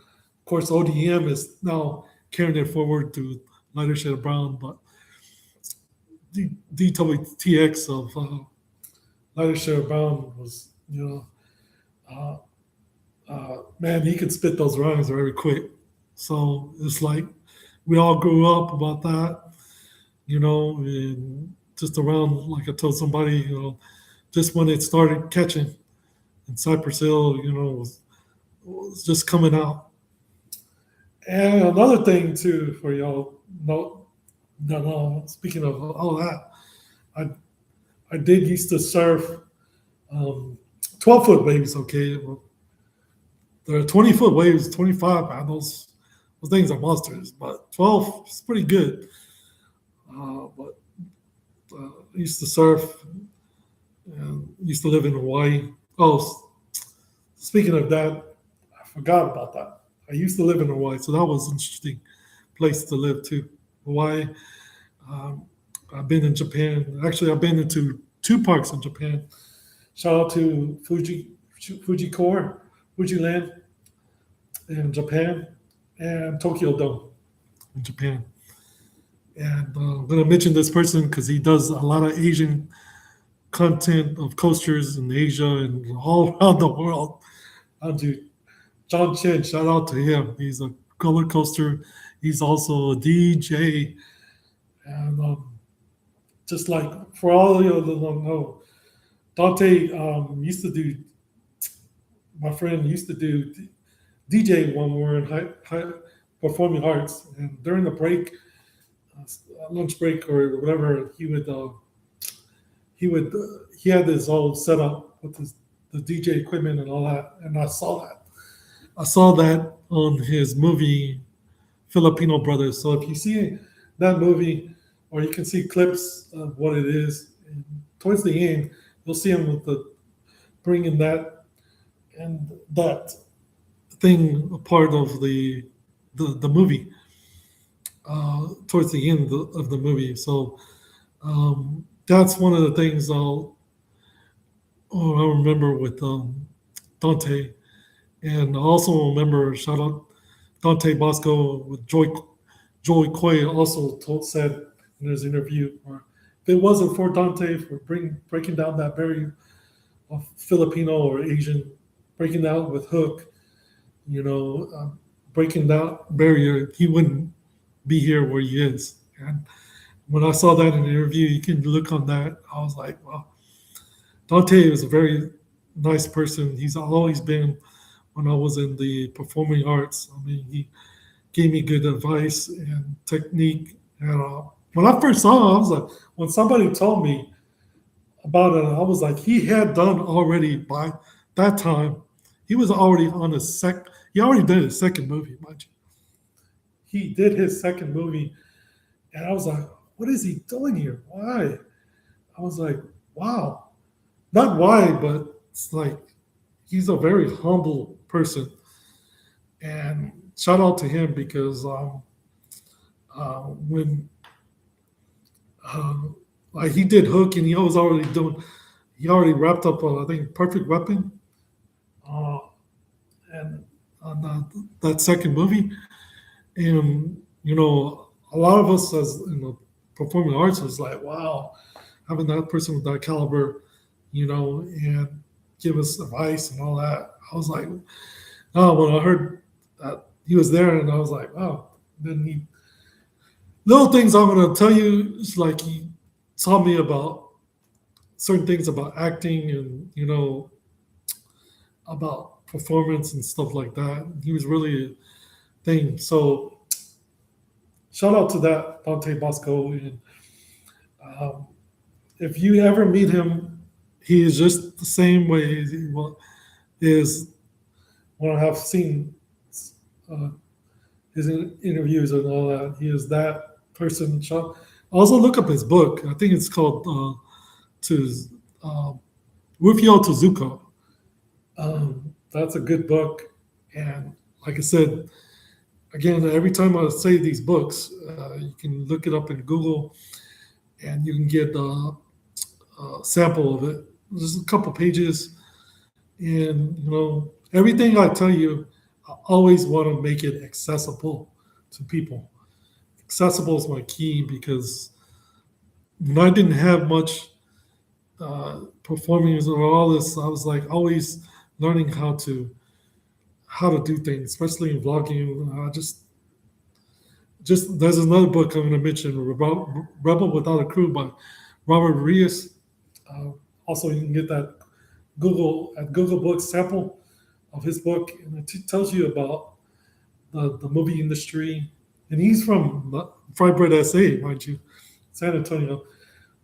course ODM is now carrying it forward to Lighter Shade of Brown, but DWTX of Lighter Shade of Brown was, uh, man, he could spit those rhymes very quick. So it's like we all grew up about that, and just around, like I told somebody, just when it started catching in Cypress Hill, was just coming out. And another thing too for y'all, no, speaking of all that, I I did used to surf 12-foot waves. Okay, well, there are 20-foot waves, 25. Man, those things are monsters, but 12 is pretty good. But I used to surf and used to live in Hawaii. Oh, speaking of that, I forgot about that. I used to live in Hawaii, so that was an interesting place to live too. Hawaii. Um, I've been in Japan. Actually, I've been into two parks in Japan. Shout out to Fujicore, Fujiland in Japan, and Tokyo Dome in Japan. And I'm going to mention this person because he does a lot of Asian content of coasters in Asia and all around the world. I'll do John Chen. Shout out to him. He's a roller coaster. He's also a DJ. And just like for all of you that don't know, Dante used to do, my friend used to do DJ when we were in performing arts. And during the break, lunch break or whatever, he had his old setup with the DJ equipment and all that. And I saw that. I saw that on his movie Filipino Brothers. So if you see that movie, or you can see clips of what it is, and towards the end, you'll see him with bringing that and that thing a part of the movie, towards the end of the movie. So that's one of the things I remember with Dante, and I also remember, shout out Dante Bosco with Joy Coy also said in his interview, or if it wasn't for Dante for breaking down that barrier of Filipino or Asian, breaking down with Hook, breaking that barrier, he wouldn't be here where he is. And when I saw that in the interview, you can look on that. I was like, wow, Dante is a very nice person. He's always been when I was in the performing arts. I mean, he gave me good advice and technique. And when I first saw him, I was like, when somebody told me about it, I was like, he had done already by that time. He was already on his he already did his second movie, mind you. He did his second movie, and I was like, what is he doing here? Why? I was like, wow. Not why, but it's like he's a very humble person. And shout out to him because when like he did Hook, and he was already doing he already wrapped up, I think, Perfect Weapon, uh, and that second movie. And a lot of us as performing arts is like, wow, having that person with that caliber, and give us advice and all that. I was like, oh, when I heard that he was there, and I was like, oh, then he little things I'm gonna tell you is like he taught me about certain things about acting and about performance and stuff like that. He was really a thing. So shout out to that Dante Bosco. And um, if you ever meet him, he is just the same way as he is when I have seen uh, his interviews and all that. He is that person. Also look up his book. I think it's called "To uh, Rufio Tozuko." That's a good book. And like I said, again, every time I say these books, you can look it up in Google and you can get a sample of it. Just a couple pages. And, everything I tell you, I always want to make it accessible to people. Accessible is my key because when I didn't have much performing or all this, I was like always learning how to do things, especially in vlogging. Just there's another book I'm going to mention, Rebel Without a Crew by Robert Rios. Uh, Also, you can get that Google Books sample of his book, and it tells you about the movie industry. And he's from Fried Bread SA, mind you, San Antonio.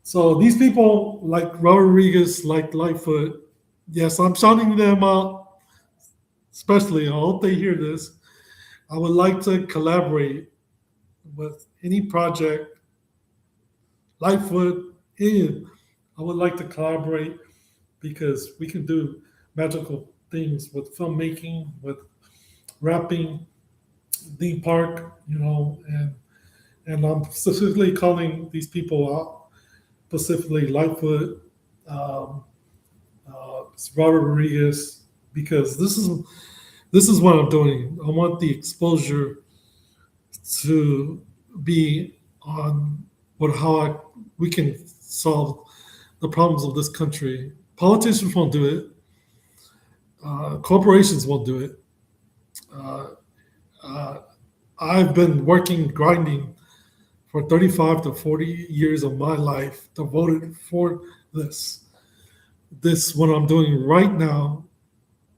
So these people like Robert Rodriguez, like Lightfoot. Yes, I'm shouting them out, especially. I hope they hear this. I would like to collaborate with any project, Lightfoot, and I would like to collaborate because we can do magical things with filmmaking, with rapping, theme park, and I'm specifically calling these people out, specifically Lightfoot, um, Robert Rodriguez, because this is what I'm doing. I want the exposure to be on we can solve the problems of this country. Politicians won't do it. Corporations won't do it. Uh, uh, I've been working, grinding for 35 to 40 years of my life devoted for this. This what I'm doing right now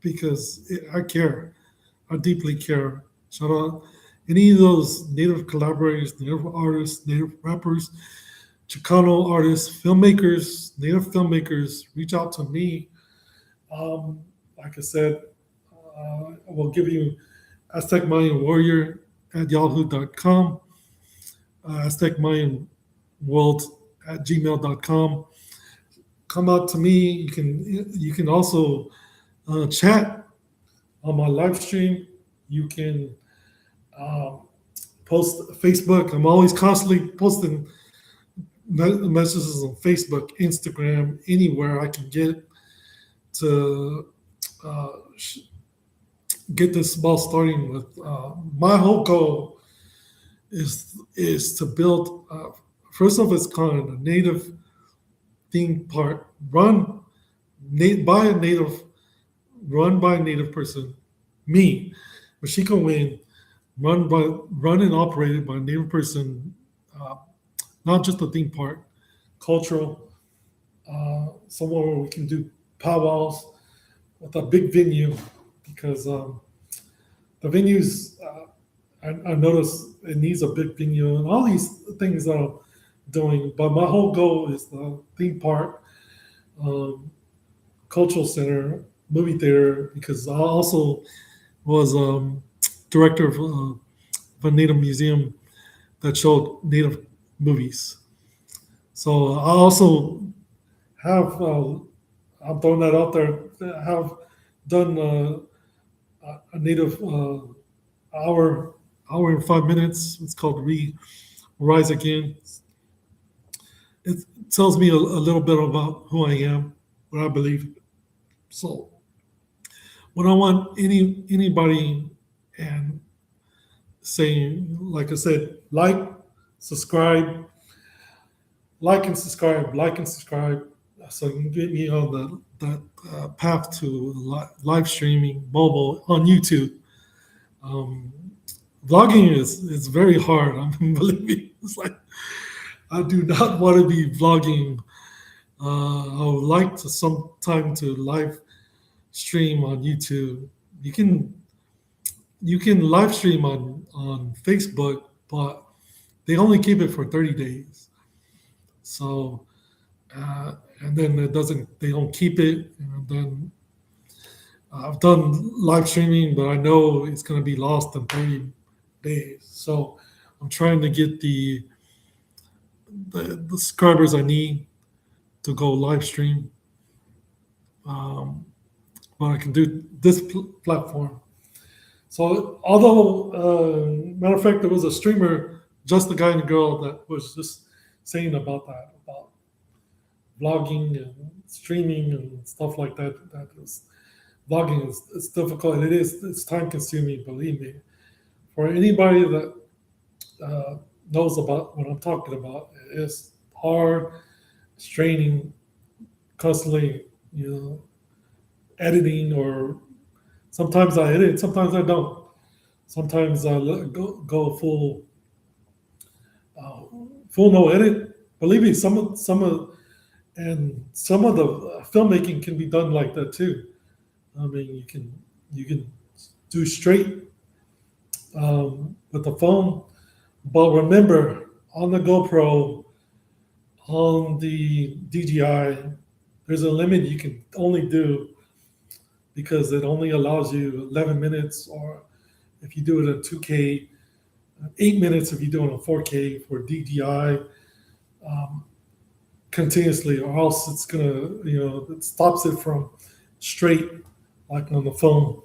because I care. I deeply care. Shout out any of those native collaborators, native artists, native rappers, Chicano artists, filmmakers, native filmmakers, reach out to me. Like I said, I will give you Aztec Mayan Warrior at yahoo.com, Aztec Mayan World at gmail.com. Come out to me. You can also chat on my live stream. You can um, post Facebook. I'm always constantly posting messages on Facebook, Instagram, anywhere I can get to uh, get this ball starting with. My whole goal is to build first of its kind a native theme park by a native run by a native person, me, Mexikawin, run and operated by a native person, uh, not just a theme park, cultural, somewhere where we can do powwows with a big venue because the venues, I noticed it needs a big venue and all these things that I'm doing. But my whole goal is the theme park, um, cultural center, movie theater, because I also was director of a native museum that showed native movies. So I also have, I'm throwing that out there, have done a native hour, hour and 5 minutes. It's called Rise Again. It tells me a little bit about who I am. what I believe. So when I want anybody and saying, like I said, subscribe, like and subscribe, so you can get me on the path to live streaming mobile on YouTube. Um, Vlogging is very hard. I mean, believe me, it's like I do not want to be vlogging. I would like to sometime to live stream on YouTube. You can you can live stream on Facebook, but they only keep it for 30 days. So and then it doesn't they don't keep it, and then I've done live streaming, but I know it's going to be lost in 30 days. So I'm trying to get the subscribers I need to go live stream. Um, but I can do this platform. So although, matter of fact, there was a streamer, just a guy and a girl, that was just saying about that, about vlogging and streaming and stuff like that. That is vlogging is it's difficult. It's time consuming. Believe me. For anybody that knows about what I'm talking about, it's hard, straining, constantly, editing, or sometimes I edit, sometimes I don't. Sometimes I go uh, full no edit. Believe me, some of the filmmaking can be done like that too. I mean, you can do straight with the phone, but remember, on the GoPro, on the DJI, there's a limit you can only do because it only allows you 11 minutes, or if you do it at 2K, 8 minutes if you do it on 4K for DJI, um, continuously, or else it's gonna, it stops it from straight like on the phone.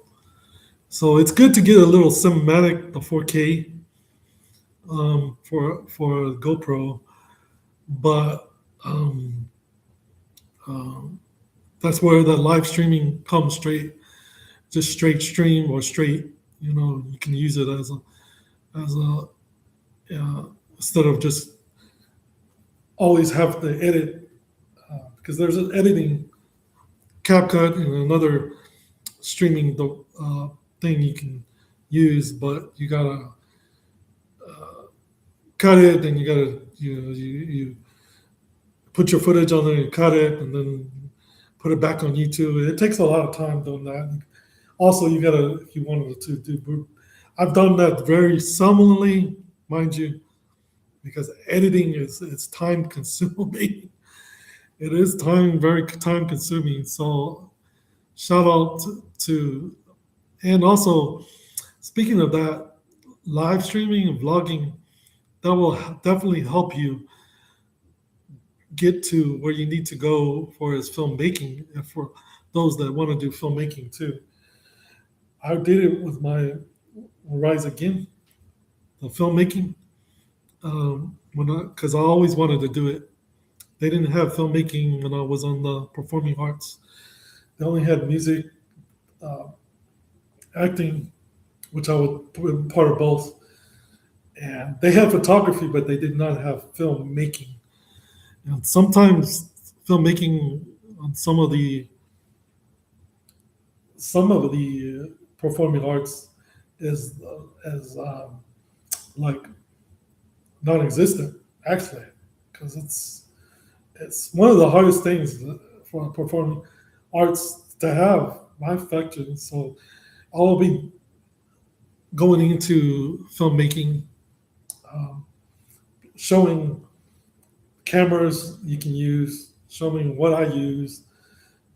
So it's good to get a little cinematic, the 4K, for GoPro, but um, that's where the live streaming comes straight, just straight stream or straight. You can use it as a instead of just always have to edit, because there's an editing CapCut and another streaming thing you can use, but you gotta cut it, and you gotta you put your footage on there, you cut it, and then put it back on YouTube. It takes a lot of time doing that. Also, you gotta, if you wanted to do, I've done that very similarly, mind you, because editing is it's time consuming. It is very time consuming. So shout out and also, speaking of that, live streaming and vlogging, that will definitely help you get to where you need to go for his filmmaking, and for those that want to do filmmaking too. I did it with my Rise Again, the filmmaking, because I always wanted to do it. They didn't have filmmaking when I was on the performing arts. They only had music, uh, acting, which I would put part of both. And they had photography, but they did not have filmmaking. And sometimes filmmaking on some of the performing arts is as like non-existent, actually, because it's one of the hardest things for performing arts to have my faction. So I'll be going into filmmaking, um, showing cameras you can use, showing what I use,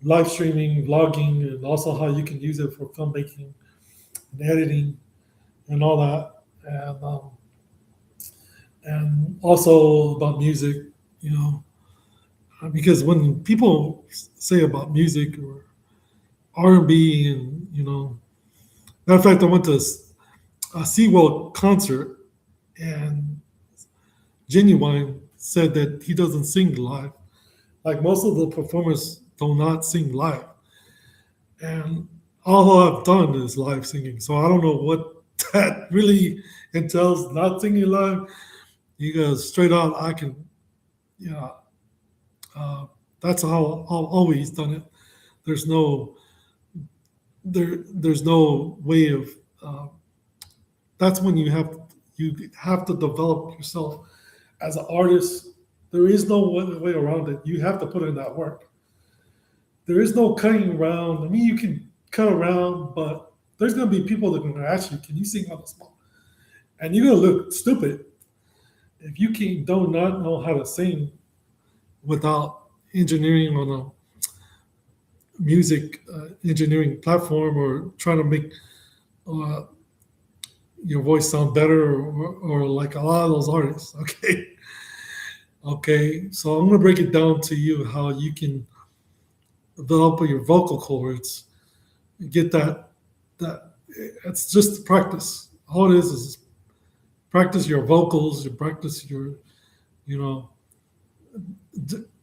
live streaming, vlogging, and also how you can use it for filmmaking and editing and all that, and also about music, you know, because when people say about music or R&B, and matter of fact, I went to a SeaWorld concert, and Genuine said that he doesn't sing live. Like most of the performers do not sing live. And all I've done is live singing. So I don't know what that really entails, not singing live. You go straight out, I can, you know, uh, that's how I've always done it. There's no there's no way of uh, that's when you have to develop yourself as an artist. There is no way around it. You have to put in that work. There is no cutting around. I mean, you can cut around, but there's going to be people that are going to ask you, "Can you sing on the spot?" And you're going to look stupid if you do not know how to sing without engineering on a music engineering platform or trying to make uh, your voice sound better or like a lot of those artists. Okay. Okay. So I'm going to break it down to you how you can develop your vocal cords, get that it's just practice. All it is practice your vocals, you practice your, you know,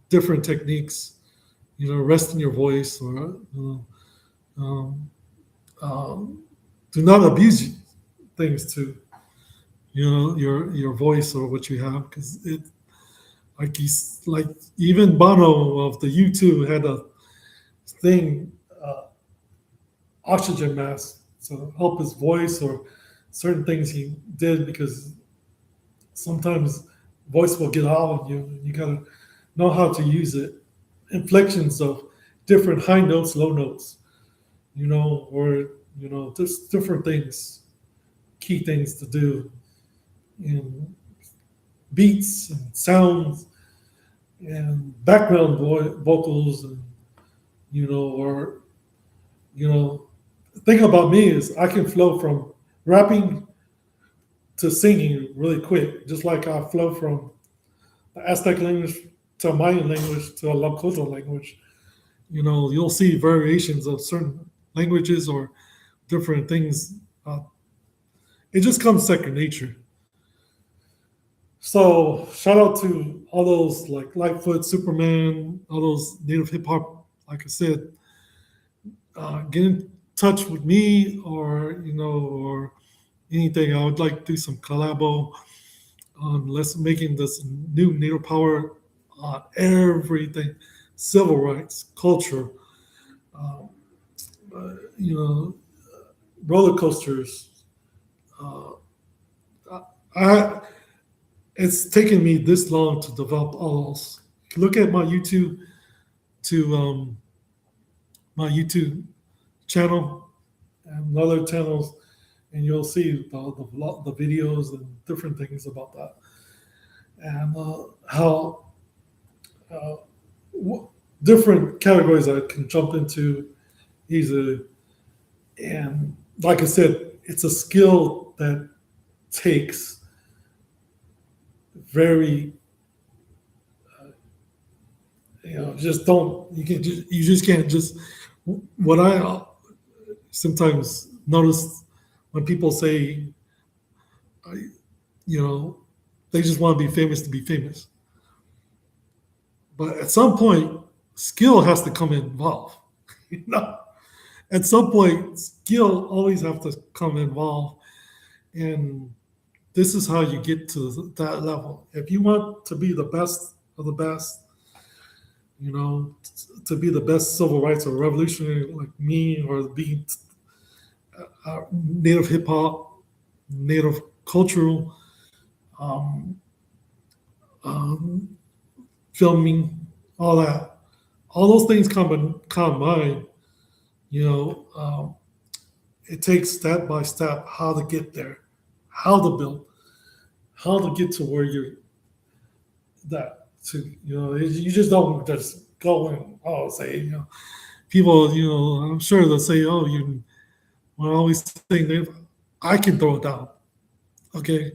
different techniques, rest in your voice or, um, do not abuse things to, your voice or what you have. Cause it, like even Bono of the U2 had a thing, oxygen mask to help his voice or certain things he did because sometimes voice will get out on you and you gotta know how to use it. Inflections of different high notes, low notes, or just different things, key things to do in beats and sounds and background vocals and or the thing about me is I can flow from rapping to singing really quick, just like I flow from the Aztec language to Mayan language to a Lakota language. You'll see variations of certain languages or different things. It just comes second nature. So shout out to all those like Lightfoot, Superman, all those native hip hop. Like I said, get in touch with me or anything. I would like to do some collabo on let's making this new native power on everything, civil rights, culture, um, you know, roller coasters. Uh, I it's taken me this long to develop all those. Look at my to my YouTube channel and other channels, and you'll see the videos and different things about that, and how uh, different categories I can jump into easily. And like I said, it's a skill that takes very just don't you just can't just what I sometimes notice when people say I- you know they just want to be famous to be famous, but at some point skill has to come involved. you know at some point skill always have to come involved, and this is how you get to that level. If you want to be the best of the best, to be the best civil rights or revolutionary like me, or be native hip hop, native cultural, um, um, filming, all that, all those things combine. You know, it takes step by step how to get there, how to build, how to get to where you're that to you just don't just go and say people I'm sure they'll say you when I always say I can throw it down. Okay,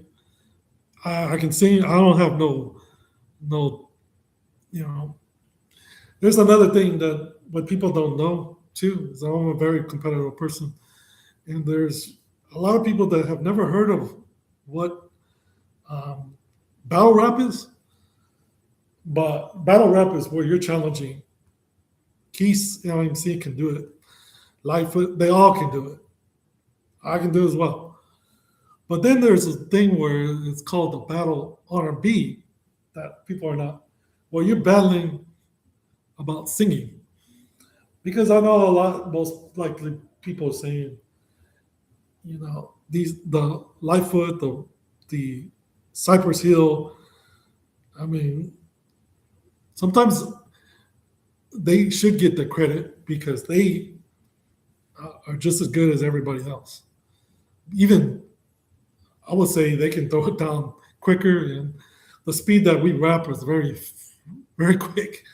I can sing. I don't have no you know. There's another thing that what people don't know too is I'm a very competitive person, and there's a lot of people that have never heard of what um, battle rap is. But battle rap is where you're challenging Keith LMC can do it. Lightfoot, they all can do it. I can do it as well. But then there's a thing where it's called the battle R&B that people are not. Well, you're battling about singing because I know a lot, most likely people are saying, the Lightfoot, the Cypress Hill. I mean, sometimes they should get the credit because they are just as good as everybody else. Even I would say they can throw it down quicker, and the speed that we rap is very, very quick.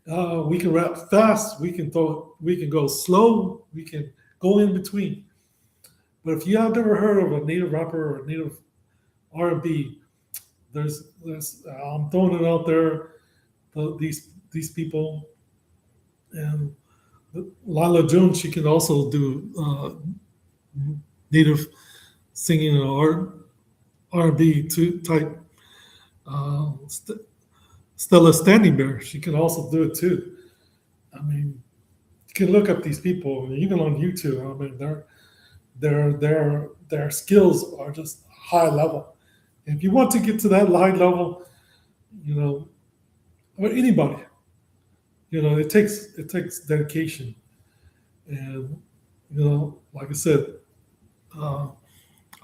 We can rap fast. We can throw. We can go slow. We can go in between. But if you have never heard of a native rapper or native R&B, there's I'm throwing it out there. These people and Lila Jones, she can also do native singing or R&B type. Stella Standing Bear, she can also do it too. I mean, you can look up these people, even on YouTube. I mean, their skills are just high level. If you want to get to that high level, you know, or anybody, it takes dedication, and like I said, uh,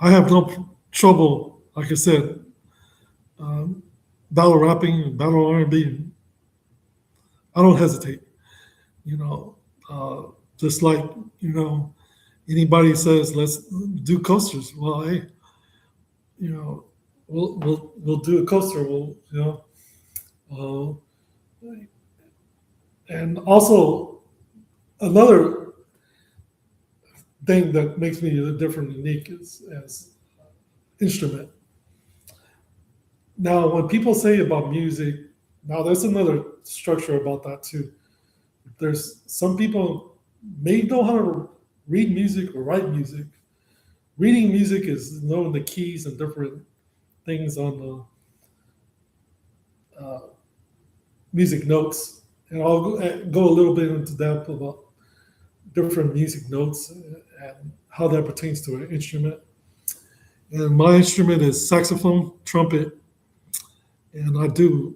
I have no trouble. Like I said, um, battle rapping, battle R&B. I don't hesitate. You know, just like you know, anybody says let's do coasters. Well, hey, you know, we'll do a coaster. Uh, and also another thing that makes me different, and unique is as instrument. Now, when people say about music, now there's another structure about that too. There's some people may know how to read music or write music. Reading music is knowing the keys and different things on the music notes, and I'll go a little bit into depth about different music notes and how that pertains to an instrument. And my instrument is saxophone, trumpet, and I do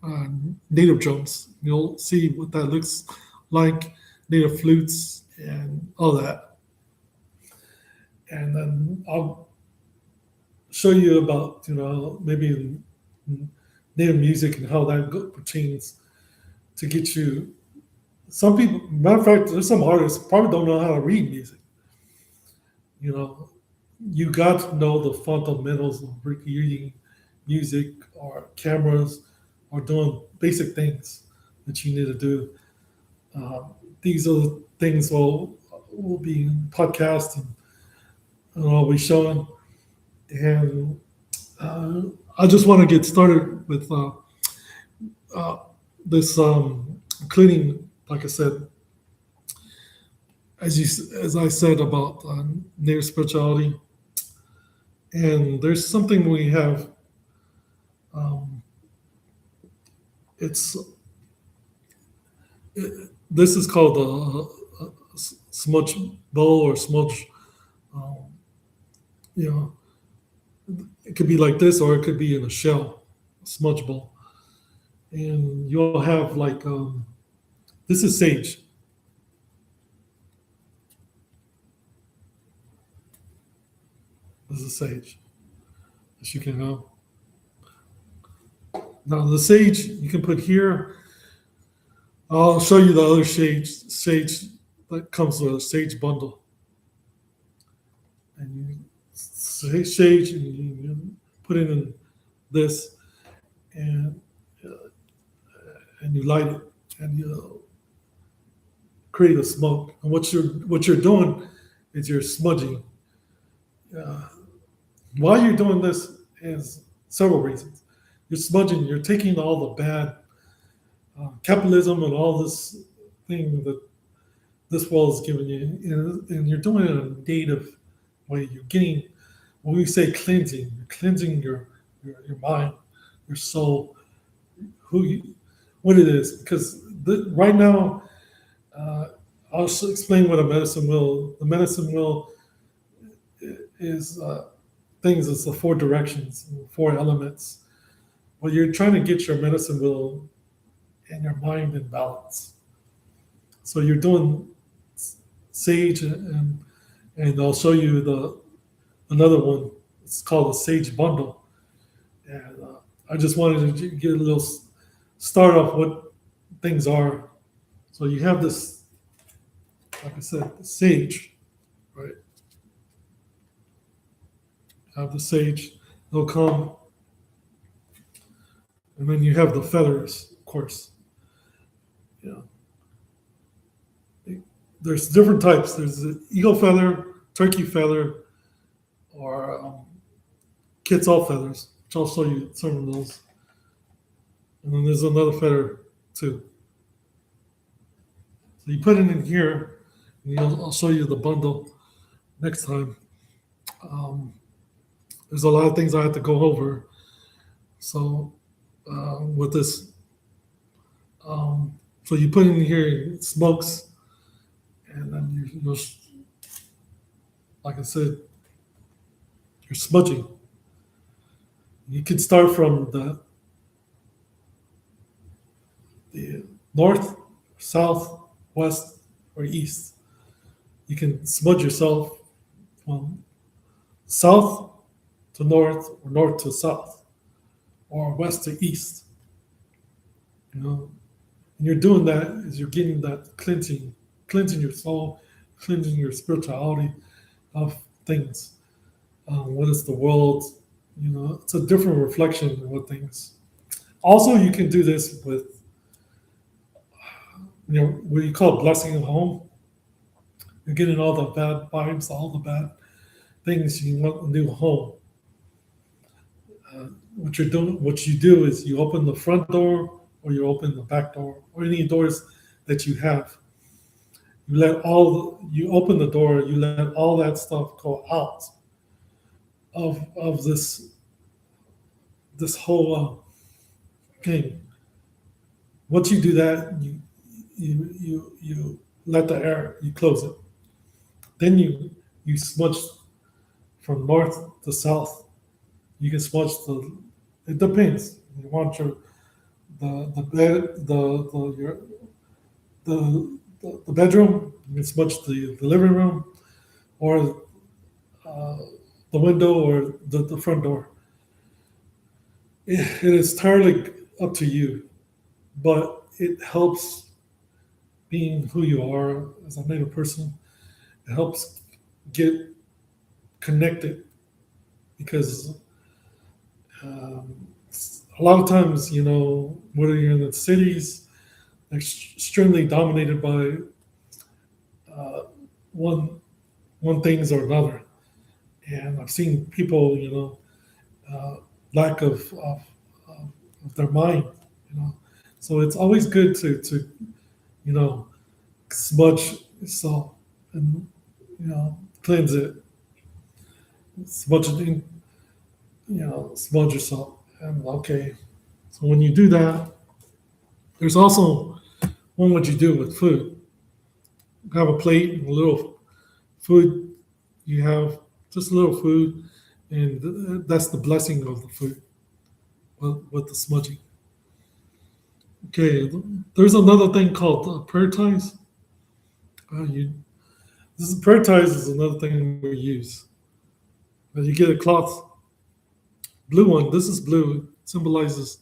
uh, native drums. You'll see what that looks like, native flutes and all that. And then I'll show you about maybe native music and how that pertains to get you. Some people, matter of fact, there's some artists probably don't know how to read music. You know, you got to know the fundamentals of reading music or cameras or doing basic things that you need to do. These are the things will be podcast and I'll be showing. And I just want to get started with uh, this, including, like I said, as I said about native spirituality. And there's something we have. Um, it's this is called a smudge bowl or smudge. Um, you know, it could be like this, or it could be in a shell, a smudge bowl, and you'll have like this is sage. This is sage, as you can know. Now the sage you can put here. I'll show you the other sage that comes with a sage bundle, and you sage and you put it in this, and uh, and you light it, and you create a smoke. And what you're doing is you're smudging. Uh, why you're doing this is several reasons. You're smudging. You're taking all the bad capitalism and all this thing that this world is giving you, and you're doing it in a native way. You're getting, when we say cleansing, you're cleansing your mind, your soul, who you, what it is, because right now, uh, I'll explain what a medicine wheel. The medicine wheel is things. It's the four directions, four elements. Well, you're trying to get your medicine wheel and your mind in balance. So you're doing sage, and I'll show you the another one. It's called a sage bundle, and I just wanted to get a little start off what things are. So you have this, like I said, the sage, right? Have the sage. They'll come, and then you have the feathers, of course. You know, there's different types. There's the eagle feather, turkey feather, or Quetzal feathers, which I'll show you some of those. And then there's another feather too. So you put it in here, and I'll show you the bundle next time. Um, there's a lot of things I have to go over. So with this, so you put it in here, it smokes, and then like I said, you're smudging. You can start from the north, south, west, or east. You can smudge yourself from south to north, or north to south, or west to east. You know, and you're doing that is you're getting that cleansing your soul, cleansing your spirituality of things. What is the world? You know, it's a different reflection of what things. Also, you can do this with, what you call blessing at home. You're getting all the bad vibes, all the bad things. You want a new home. What you do is you open the front door, or you open the back door, or any doors that you have. You open the door. You let all that stuff go out of this whole thing. Once you do that, you let the air, you close it. Then you smudge from north to south. You can smudge it depends. You want the bed the bedroom. You can smudge the living room, or uh, the window, or the front door. It is entirely up to you, but it helps being who you are as a native person. It helps get connected, because um, a lot of times, whether you're in the cities, extremely dominated by uh, one one things or another, and I've seen people, lack of their mind, you know. So it's always good to you know smudge yourself, and cleanse it, smudge it in, smudge yourself. And okay, so when you do that, there's also one what you do with food. You have a plate and a little food. You have just a little food, and that's the blessing of the food with the smudging. Okay, there's another thing called prayer ties. You This is prayer ties is another thing we use. You get a cloth, blue one. This is blue. Symbolizes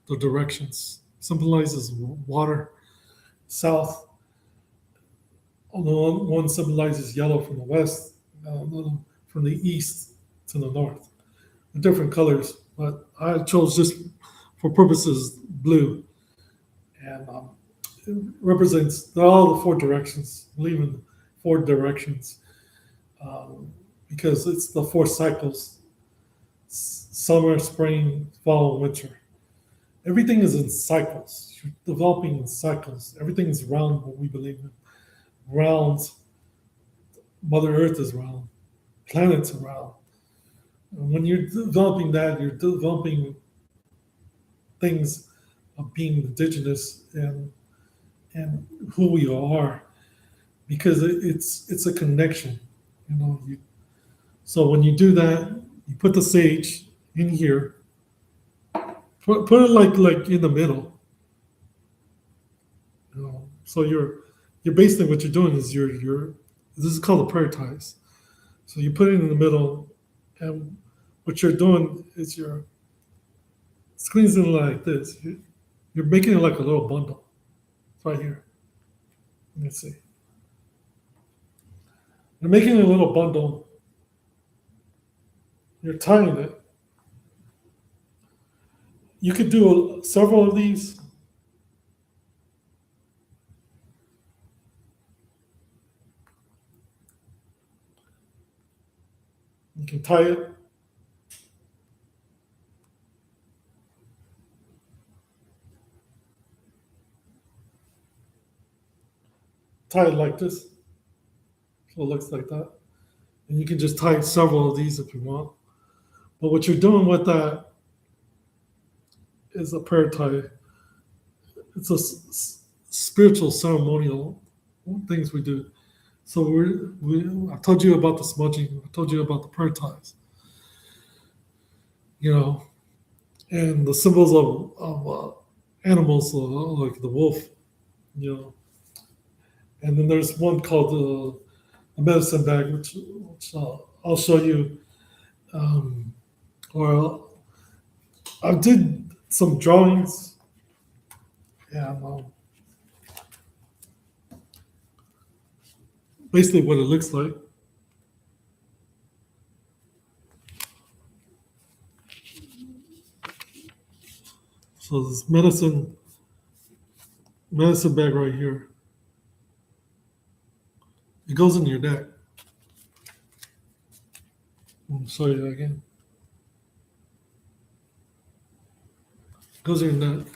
the directions. Symbolizes water, south. Although one symbolizes yellow from the west, another from the east to the north. They're different colors, but I chose just for purposes blue, and it represents all the four directions. Believe in four directions, because it's the four cycles: summer, spring, fall, and winter. Everything is in cycles. You're developing in cycles. Everything is round. What we believe in, round. Mother Earth is round. Planets are round. And when you're developing that, you're developing things of being indigenous and who we are, because it's a connection. You know, so when you do that, you put the sage in here, put it like in the middle. You know, so you're basically what you're doing is you're this is called a prayer ties. So you put it in the middle, and what you're doing is you're squeezing it like this. You're making it like a little bundle. It's right here. Let me see. You're making a little bundle. You're tying it. You could do several of these. You can tie it like this. So it looks like that. And you can just tie several of these if you want. But what you're doing with that is a prayer tie. It's a spiritual ceremonial things we do. So I told you about the smudging. I told you about the prayer ties. You know, and the symbols of animals like the wolf. You know, and then there's one called the medicine bag, which I'll show you. Um, or I did some drawings, and basically what it looks like. So this medicine bag right here. It goes in your neck. I'll show you that again. It goes in your neck.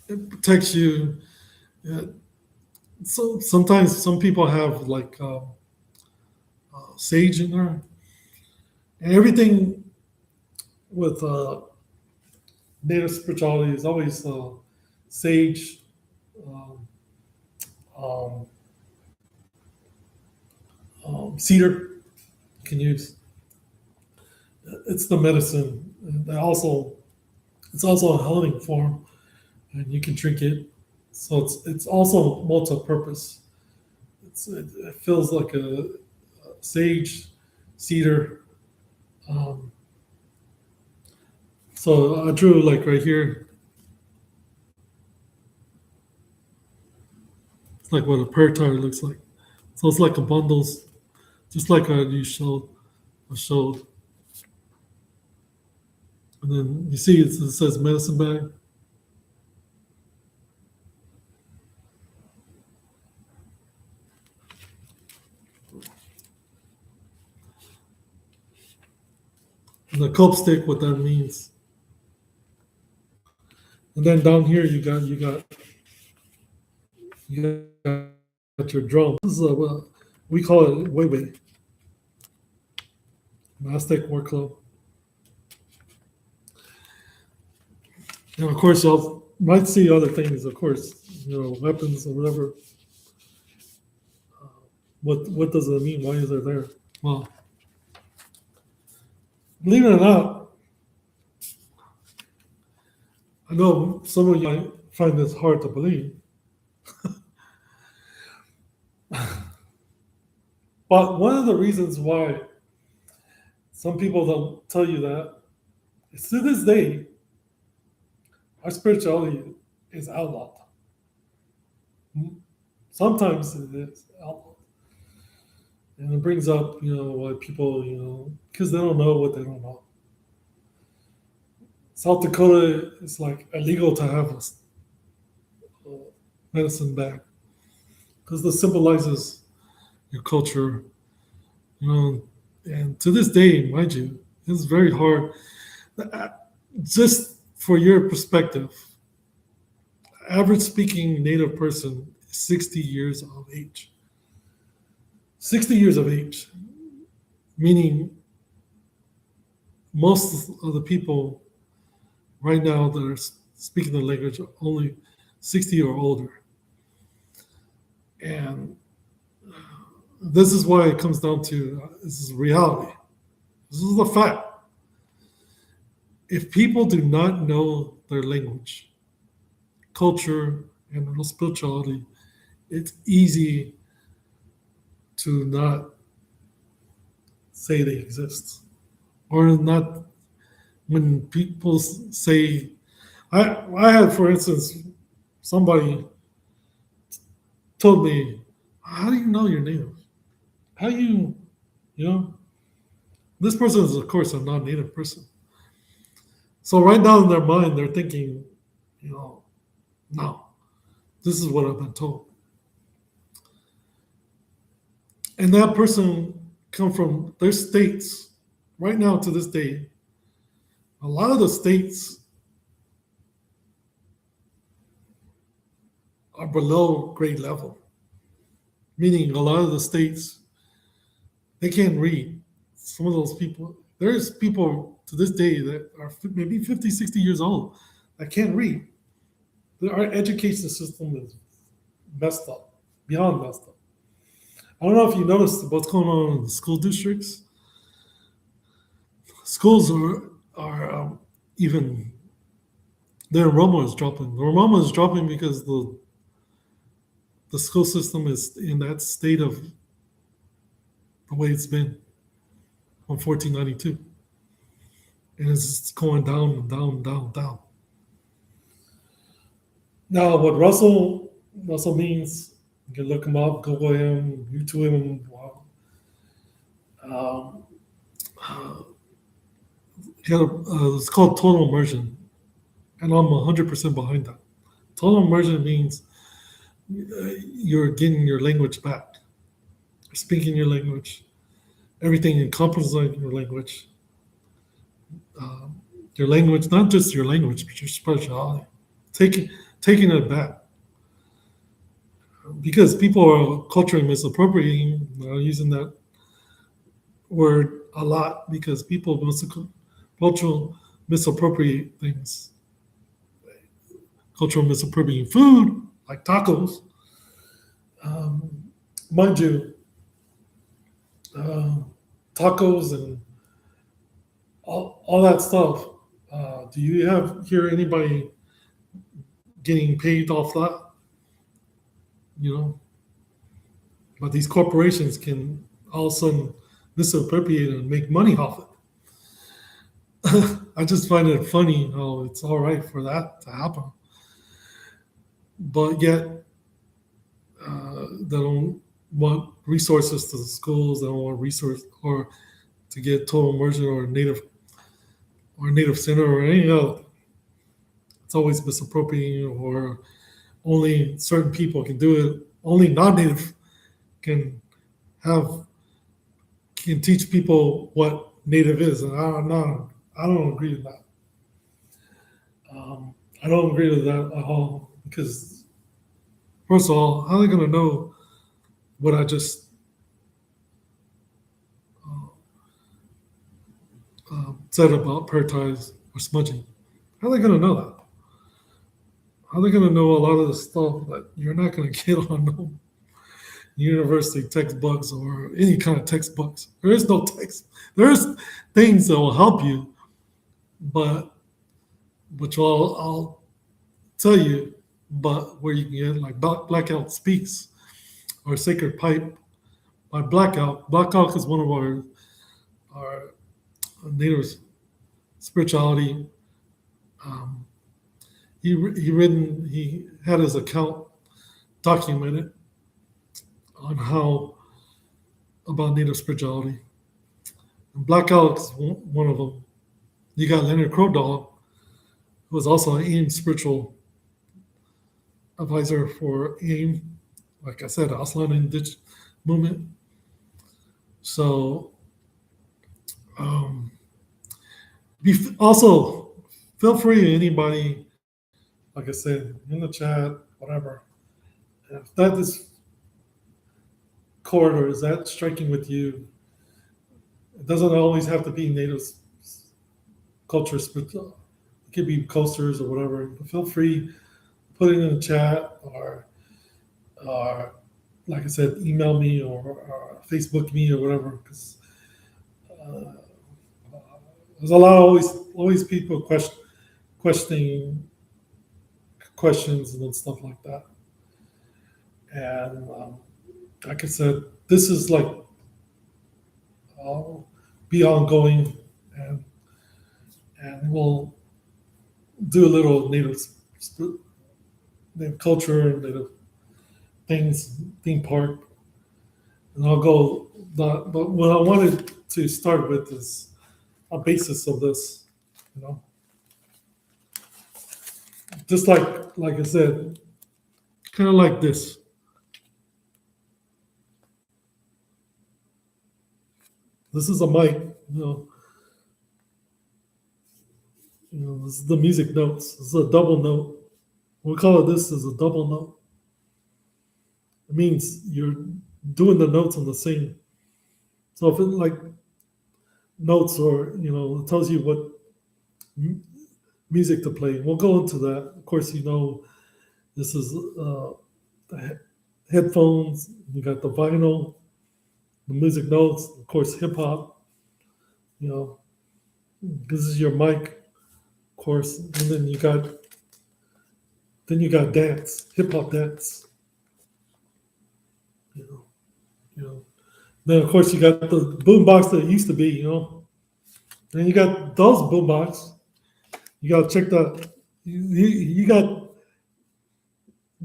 It protects you. Yeah. So sometimes some people have like sage in there, and everything with native spirituality is always sage, um, um, cedar. You can use. It's the medicine. And it's also a healing form, and you can drink it. So it's also multi-purpose. It feels like a sage, cedar. Um, so I drew like right here. It's like what a prayer tire looks like. So it's like a bundles, just like I showed. And then you see it says medicine bag. And the cope stick, what that means. And then down here you got your drum. This is we call it Wewe, an Aztec war club. And of course, y'all might see other things. Of course, weapons or whatever. What does it mean? Why is it there? Well, believe it or not, I know some of you might find this hard to believe, but one of the reasons why some people don't tell you that is to this day, our spirituality is outlawed. Sometimes it is outlawed. And it brings up, why people, because they don't know what they don't know. South Dakota is like illegal to have a medicine bag because this symbolizes your culture, and to this day, mind you, it's very hard. Just for your perspective, average speaking native person is 60 years of age. 60 years of age, meaning most of the people right now that are speaking the language are only 60 or older. And this is why it comes down to this is reality. This is a fact. If people do not know their language, culture, and spirituality, it's easy to not say they exist. Or not when people say, I had, for instance, somebody told me, how do you know you're native? How you know, this person is, of course, a non native person. So, right now in their mind, they're thinking, you know, no, this is what I've been told. And that person come from their states right now to this day. A lot of the states are below grade level, meaning a lot of the states they can't read. Some of those people, there's people to this day that are maybe 50, 60 years old that can't read. Our education system is messed up, beyond messed up. I don't know if you noticed what's going on in the school districts. Schools are even their enrollment is dropping. The enrollment is dropping because the school system is in that state of the way it's been from 1492, and it's going down and down and down and down. Now, what Russell means, you can look him up, Google him, YouTube him. Wow. Um, uh, it's called total immersion, and I'm 100% behind that. Total immersion means you're getting your language back, speaking your language, everything encompassing your language, not just your language, but your spirituality, taking taking it back. Because people are culturally misappropriating, using that word a lot because people cultural misappropriate things. Cultural misappropriating food, like tacos. Um, Mind you, uh, tacos and all that stuff. Do you hear anybody getting paid off that? You know, but these corporations can all of a sudden misappropriate and make money off it. I just find it funny how it's all right for that to happen, but yet they don't want resources to the schools. They don't want resource or to get total immersion or native center or any other. It's always misappropriating or only certain people can do it. Only non-native can have can teach people what native is, and I don't agree with that. I don't agree with that at all because first of all, how are they going to know what I just uh, said about parasites or smudging? How are they going to know that? How are they going to know a lot of the stuff that you're not going to get on no university textbooks or any kind of textbooks? There is no text. There's things that will help you, but which I'll tell you, but where you can get like Blackout Speaks or Sacred Pipe by Blackout. Blackout is one of our native spirituality. Um, he had his account documented on how about native spirituality. And Blackout is one of them. You got Leonard Crowdog, who was also an AIM spiritual advisor for AIM, like I said, Aslan Indigenous movement. So, also feel free, anybody, like I said, in the chat, whatever. If that is chord or is that striking with you, it doesn't always have to be native culture spiritual. It could be coasters or whatever. But feel free, put it in the chat, or like I said, email me or Facebook me or whatever. Because uh, there's a lot of always people questioning questions and stuff like that. And like I said, this is like uh, be ongoing, and we'll do a little native culture and native things, theme park, and I'll go. But what I wanted to start with is a basis of this, you know, just like I said, kind of like this. This is a mic, this is the music notes. This is a double note. We call it this is a double note. It means you're doing the notes on the same. So if it like notes or it tells you what m- music to play, we'll go into that. Of course, this is the headphones. You got the vinyl, the music notes. Of course, hip hop. You know, this is your mic, of course, and then you got dance, hip hop dance. You know, you know. Then of course you got the boom box that it used to be. Then you got those boom box. You got to check that. You got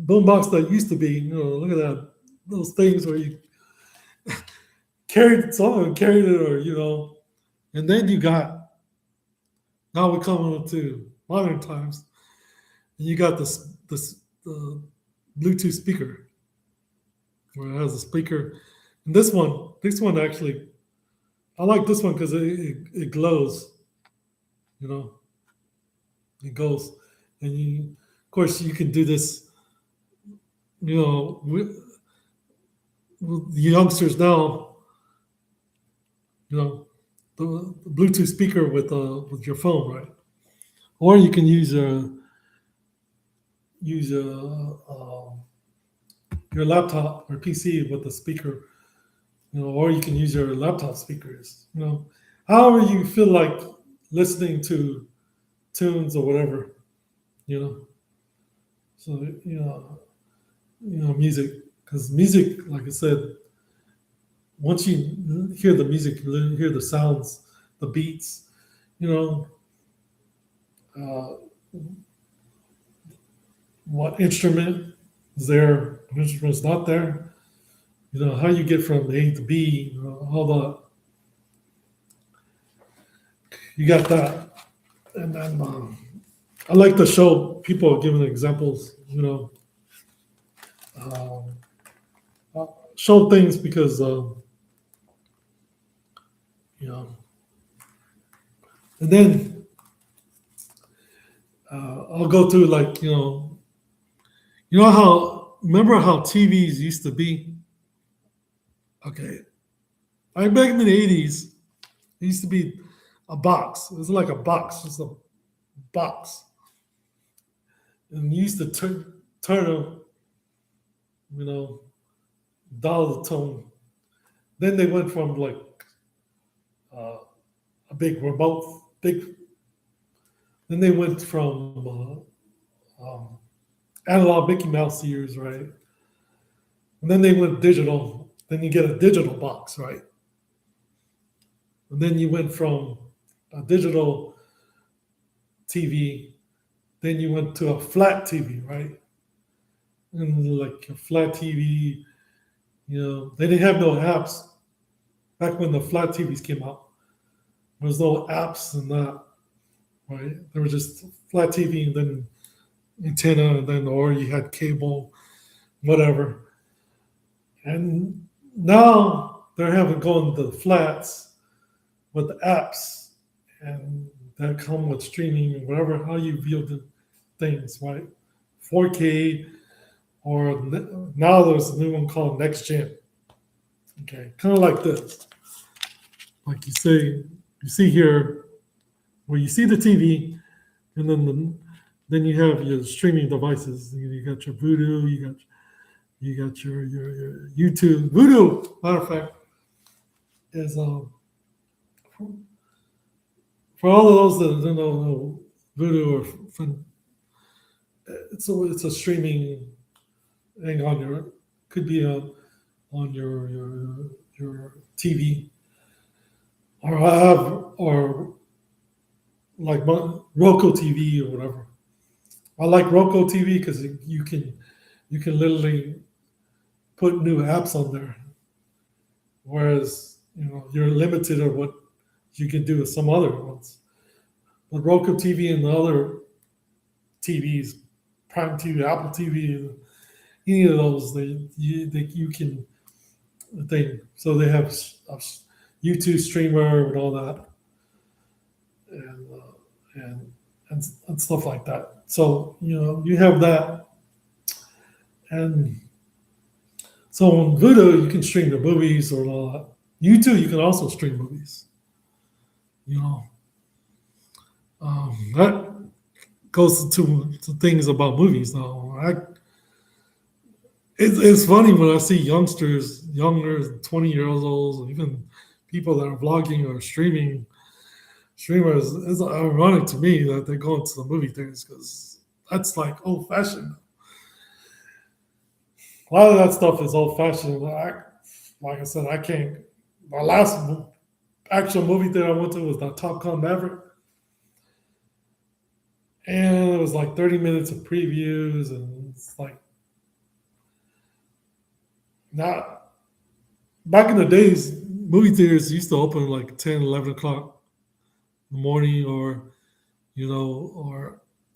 boombox that used to be. Look at that. Those things where you carried someone carried it, or and then you got now we're coming into modern times, and you got this Bluetooth speaker where it has a speaker. And this one actually, I like this one because it glows. You know, it goes, and of course, you can do this. With the youngsters now, the Bluetooth speaker with your phone, right? Or you can use your laptop or PC with the speaker, or you can use your laptop speakers. However you feel like listening to tunes or whatever, you know. So music, because music, like I said, once you hear the music, you hear the sounds, the beats, you know, uh, what instrument is there, what instrument is not there, how you get from A to B, all you got that. And then I like to show people giving examples, um, show things because, and then I'll go through like, remember how TVs used to be? Okay. I back in the 80s, it used to be a box. It was like a box, just a box. And you used to turn them, you know, dial the tone. Then they went from like uh, a big remote, big. Then they went from analog Mickey Mouse years, right? And then they went digital. Then you get a digital box, right? And then you went from a digital TV, then you went to a flat TV, right? And like a flat TV, they didn't have no apps back when the flat TVs came out. There was no apps and that, right? There was just flat TV and then antenna, and then or you had cable, whatever. And now they're having gone to the flats with the apps and that come with streaming and whatever, how you view the things, right? 4K, or now there's a new one called Next Gen. Okay, kind of like this. Like you see here, where you see the TV, and then you have your streaming devices. You got your Voodoo, you got your YouTube. Voodoo, matter of fact, is for all of those that don't know Voodoo or it's a streaming thing on your could be on your TV or like Roku TV or whatever. I like Roku TV because you can literally put new apps on there, whereas you're limited of what you can do with some other ones. But Roku TV and the other TVs, Prime TV, Apple TV, any of those, you can thing. So they have a YouTube streamer and all that, and and stuff like that. So you have that, and so on Vudu you can stream the movies or all that. YouTube you can also stream movies. You know, that goes to things about movies now. It's funny when I see youngsters, younger 20 years old, even people that are vlogging or streamers. It's ironic to me that they're going to the movie theaters because that's like old fashioned. A lot of that stuff is old fashioned. Like I said, I can't. My last actual movie theater I went to was the Top Gun Maverick, and it was like 30 minutes of previews, and it's like not back in the days. Movie theaters used to open like 10, 11 o'clock in the morning, or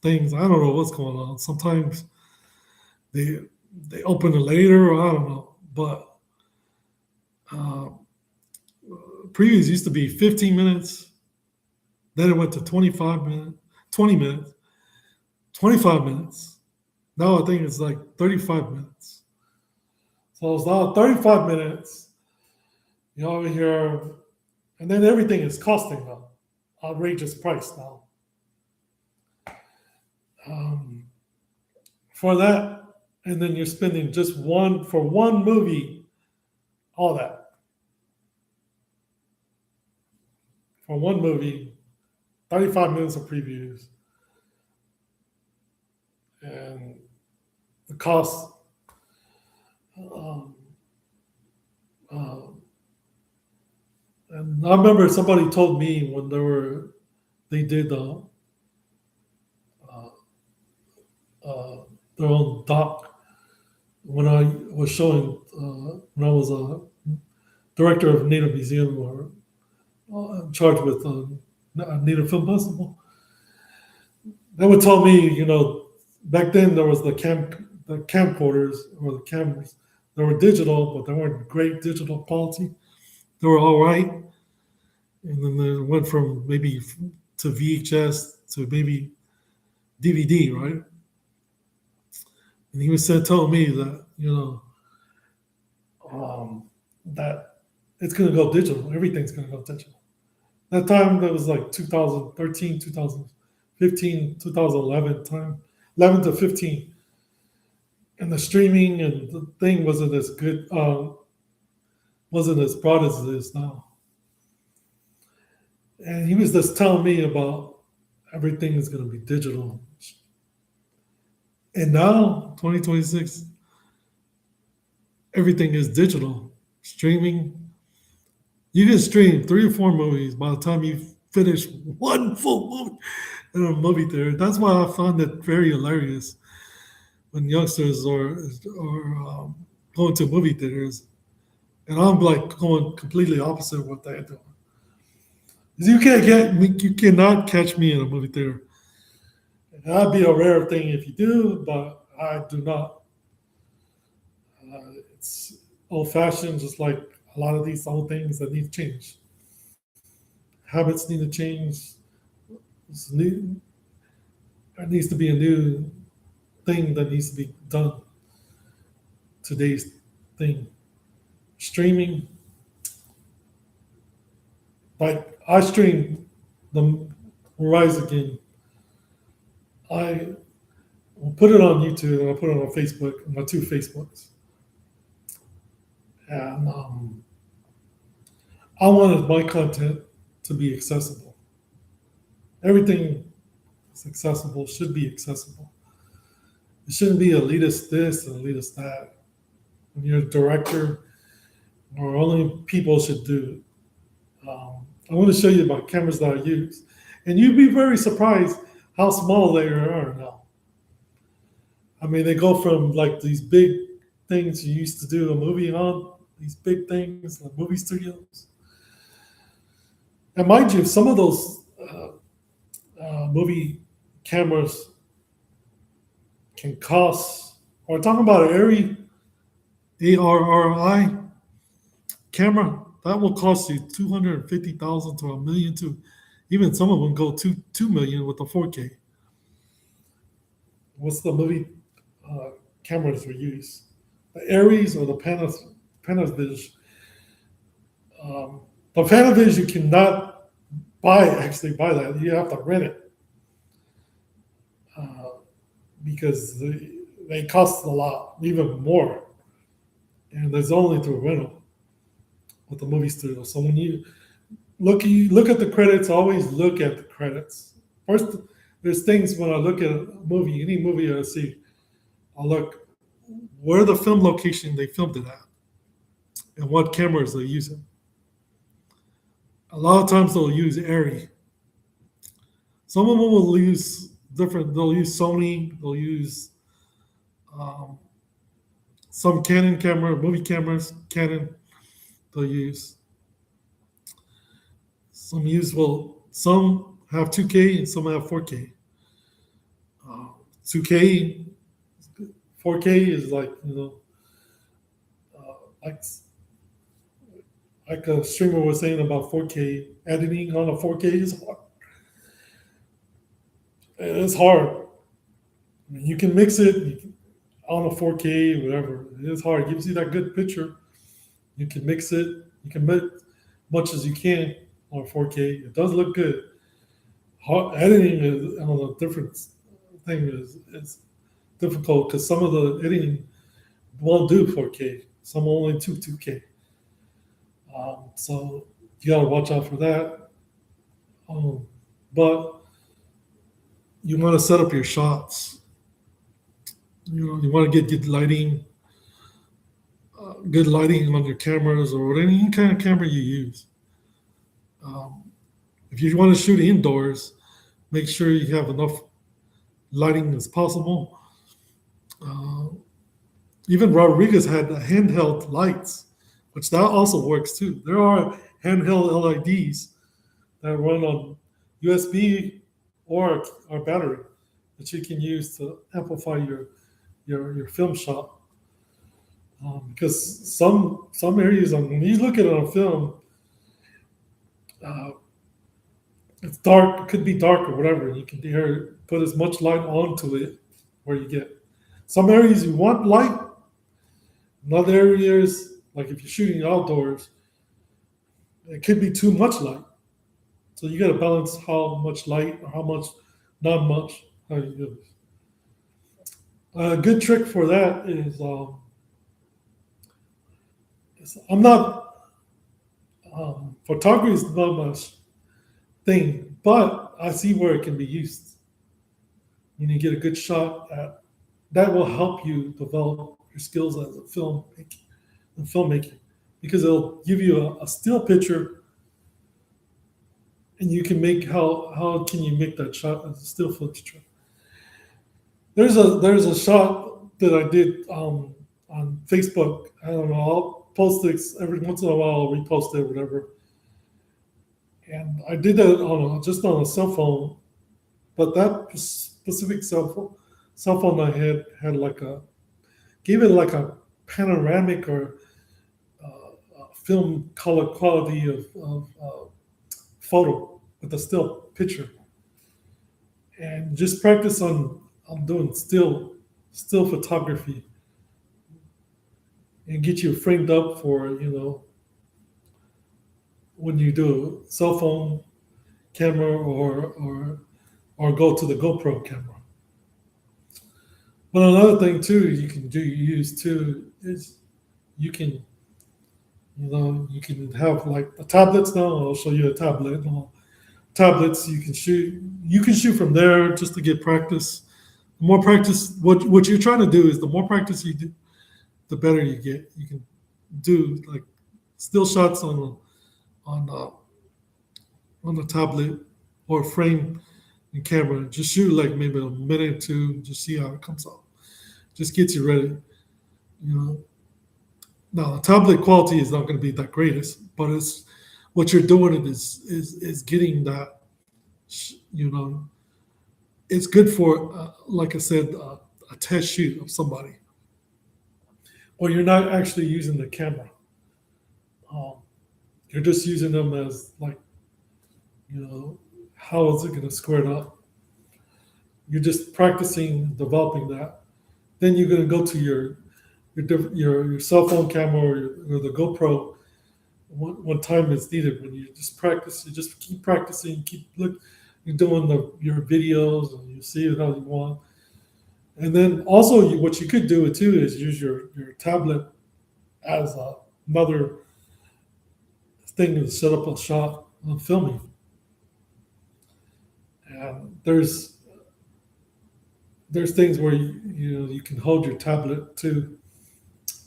things. I don't know what's going on. Sometimes they they open it later, or I don't know. But uh, previews used to be 15 minutes. Then it went to 25 minutes, 20 minutes, 25 minutes. Now I think it's like 35 minutes. So it's now 35 minutes. Over here, and then everything is costing now. Outrageous price now. Um, for that, and then you're spending just one movie, all that for one movie, 35 minutes of previews, and the cost. Um, uh, and I remember somebody told me when they did uh, their own doc when I was showing when I was a director of Native Museum or in charge with Native Film Festival. They would tell me, back then there was the camcorders or the cameras. They were digital, but they weren't great digital quality. They were all right, and then they went from maybe to VHS to maybe DVD, right? And he was telling me that that it's going to go digital. Everything's going to go digital. That time that was like 2013, 2015, 2011 time, 11 to 15, and the streaming and the thing wasn't as good, wasn't as broad as it is now. And he was just telling me about everything is going to be digital. And now, 2026, everything is digital. Streaming. You can stream 3 or 4 movies by the time you finish one full movie in a movie theater. That's why I find it very hilarious when youngsters are going to movie theaters, and I'm like going completely opposite of what they're doing. You cannot catch me in a movie theater. That'd be a rare thing if you do, but I do not. It's old fashioned, just like a lot of these old things that need to change. Habits need to change. It's new. There needs to be a new thing that needs to be done. Today's thing, streaming. Like I stream the Rise Again I will put it on YouTube and I put it on Facebook, my two Facebooks, and I wanted my content to be accessible. Everything is accessible, should be accessible. It shouldn't be elitist this and elitist that. When you're a director, or only people should do. I want to show you my cameras that I use, and you'd be very surprised how small they are now. I mean, they go from like these big things you used to do a movie on, these big things like movie studios. And mind you, some of those movie cameras can cost. We're talking about an ARRI camera that will cost you 250,000 to $1 million to even some of them go to 2 million with the 4K. What's the movie cameras we use? The Aries or the Panavision. The Panavision you cannot actually buy that. You have to rent it because they cost a lot, even more. And there's only through rental with the movie studio. So when you look at the credits, always look at the credits. First, there's things when I look at a movie, any movie I see, I'll look where the film location they filmed it at and what cameras they're using. A lot of times they'll use Arri. Some of them will use different. They'll use Sony. They'll use some Canon camera, movie cameras. Canon. They'll use. Some have 2K and some have 4K. 2K, 4K is like like a streamer was saying about 4K editing on a 4K is hard. It's hard. I mean, you can mix it on a 4K, whatever. It's hard. It gives you that good picture. You can mix it. You can make much as you can on 4K. It does look good. Editing is on a different thing is difficult because some of the editing won't do 4K. Some only do 2K. So you got to watch out for that. But you want to set up your shots. You want to get good lighting on your cameras or any kind of camera you use. If you want to shoot indoors, make sure you have enough lighting as possible. Even Rodriguez had handheld lights, which that also works too. There are handheld LEDs that run on USB or battery that you can use to amplify your film shot. Because some areas, when you look at it on film, it's dark. It could be dark or whatever. You can put as much light onto it where you get. Some areas you want light. In other areas, like if you're shooting outdoors, it could be too much light. So you got to balance how much light or how much, not much, how you do it. A good trick for that is I'm not photography is not much thing, but I see where it can be used. You get a good shot that will help you develop your skills as a filmmaking, because it'll give you a still picture, and you can make how can you make that shot as a still picture. There's a shot that I did on Facebook. I don't know. I'll post it every once in a while. I'll repost it or whatever. And I did that just on a cell phone, but that specific cell phone I had gave it like a panoramic or film color quality of photo with a still picture, and just practice on doing still photography and get you framed up for when you do a cell phone camera or go to the GoPro camera. But another thing too, you can do use too is you can you can have like the tablets now. I'll show you a tablet. Tablets you can shoot from there just to get practice. The more practice, what you're trying to do is the more practice you do, the better you get. You can do like still shots on on the tablet or frame and camera. Just shoot like maybe a minute or two, just see how it comes out. Just gets you ready. You know. Now the tablet quality is not going to be that greatest, but it's what you're doing is getting that. You know, it's good for like I said, a test shoot of somebody, or you're not actually using the camera. Um, you're just using them as like how is it going to square it up? You're just practicing developing that. Then you're going to go to your cell phone camera or the GoPro when time is needed. When you just practice, you just keep practicing, you're doing your videos, and you see it how you want. And then also, what you could do it too is use your tablet as another thing to set up a shot on filming. And there's things where you can hold your tablet too.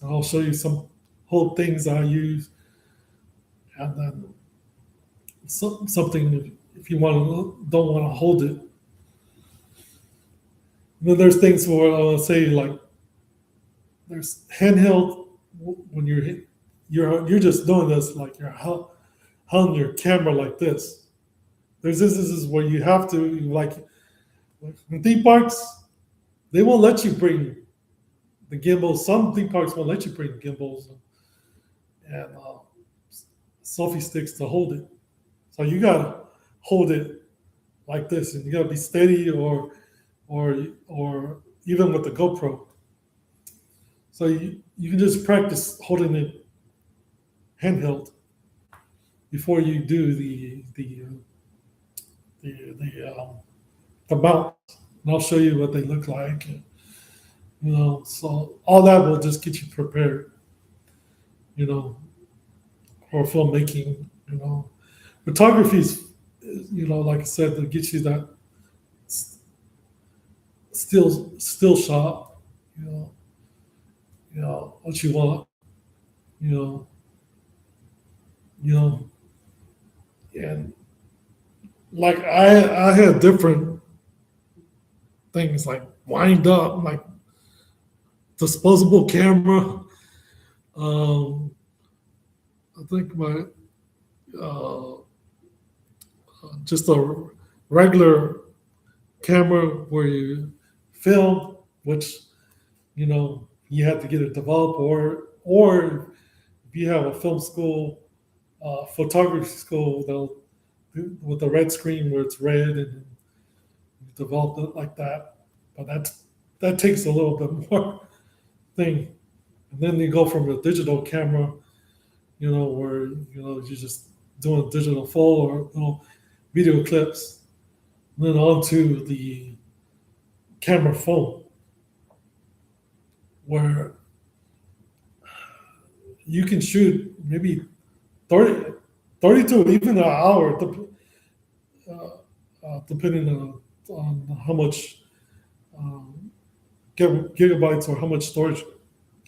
And I'll show you some whole things I use, and then something if you don't want to hold it. And then there's things where I'll say like there's handheld when you're just doing this like you're holding your camera like this. There's this is where you have to like in theme parks they won't let you bring the gimbals. Some theme parks won't let you bring gimbals and selfie sticks to hold it. So you gotta hold it like this, and you gotta be steady, or even with the GoPro. So you can just practice holding it handheld before you do the mount. And I'll show you what they look like. So all that will just get you prepared. You know, for filmmaking. Photography is like I said, to get you that still shot. What you want. You know, you know, and like I had different things like wind up, like disposable camera. Um, I think my uh, just a regular camera where you film, which you have to get it developed, or if you have a film school, photography school, they'll with the red screen where it's red and you develop it like that. But that takes a little bit more thing. And then you go from a digital camera, where you're just doing digital full or video clips, and then onto the camera phone, where you can shoot maybe 30 to even an hour, depending on how much um, gigabytes or how much storage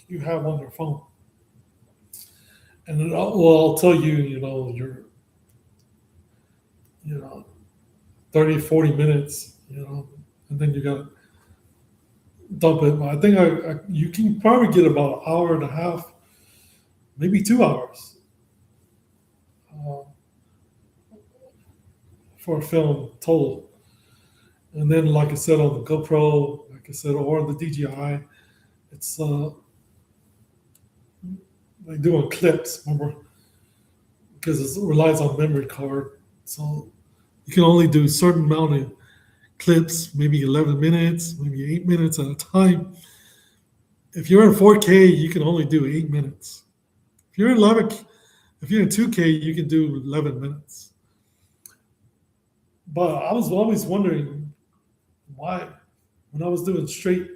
you have on your phone. And then I'll tell you, your, 30, 40 minutes, and then you got to dump it. But I think you can probably get about an hour and a half, maybe 2 hours uh, for a film total. And then, like I said, on the GoPro, like I said, or the DJI, it's they do on clips, remember, because it relies on memory card. So you can only do a certain amount of clips, maybe 11 minutes, maybe 8 minutes at a time. If you're in 4K, you can only do 8 minutes. If you're in 11, if you're in 2K, you can do 11 minutes. But I was always wondering why, when I was doing straight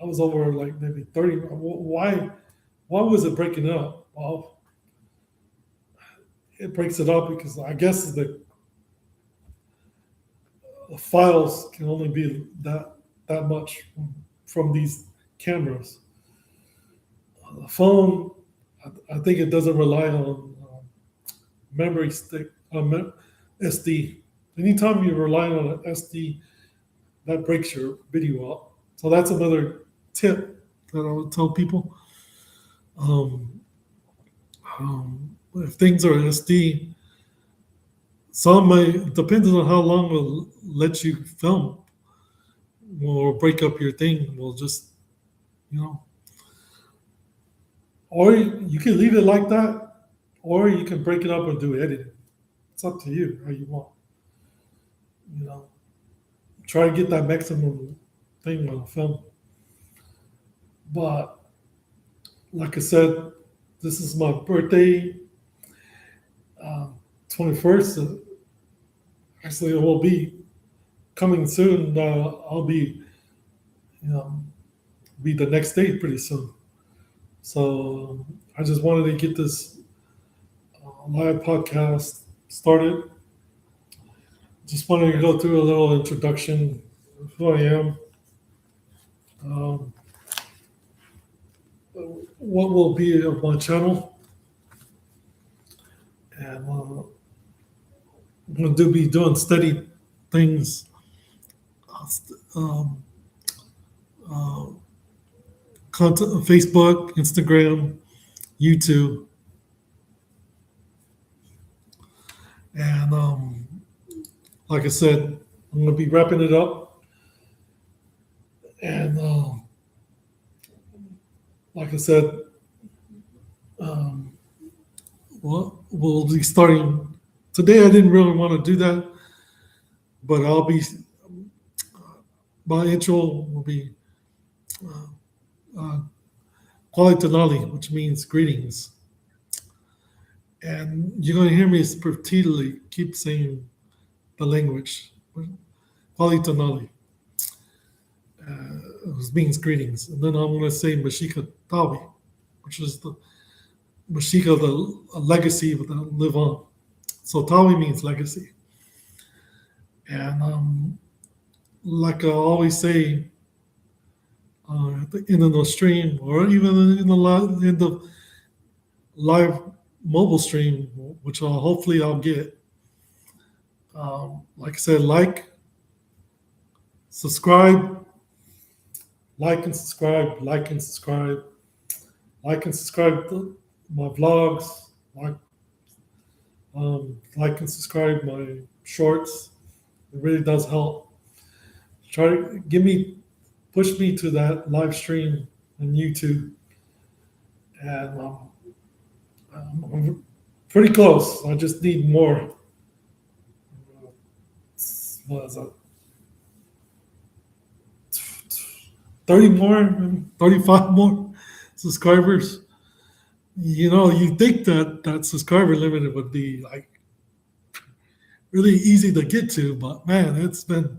I was over like maybe 30. Why was it breaking up? Well, it breaks it up because I guess the files can only be that much from these cameras. The phone, I think it doesn't rely on memory stick, SD. Anytime you rely on an SD, that breaks your video up. So that's another tip that I would tell people. Um, if things are SD, some may, depending on how long will let you film, will break up your thing. Will just, you know, or you can leave it like that, or you can break it up and do editing. It's up to you how you want. You know, try to get that maximum thing on the film. But like I said, this is my birthday, 21st. Actually, it will be coming soon. I'll be, you know, be the next day pretty soon. So I just wanted to get this live podcast started. Just wanted to go through a little introduction of who I am, um, what will be of my channel, and I'm going to be doing steady things, um, uh, content on Facebook, Instagram, YouTube, and like I said, I'm going to be wrapping it up, and like I said, um, we'll be starting today. I didn't really want to do that, but I'll be my intro will be uh, uh, Qualitanali, which means greetings. And you're going to hear me repeatedly keep saying the language, Qualitanali, which means greetings. And then I'm going to say Mashika Tawi, which is the Mashika, the legacy that live on. So Tawi means legacy. And like I always say, at the end of the stream, or even in the live mobile stream, which hopefully I'll get. Like I said, subscribe, like and subscribe, like and subscribe, like and subscribe to my vlogs, like and subscribe my shorts. It really does help. Try to push me to that live stream on YouTube, and I'm pretty close. I just need more. What is that? 30 more, 35 more subscribers. You know, you think that subscriber limit would be like really easy to get to, but man, it's been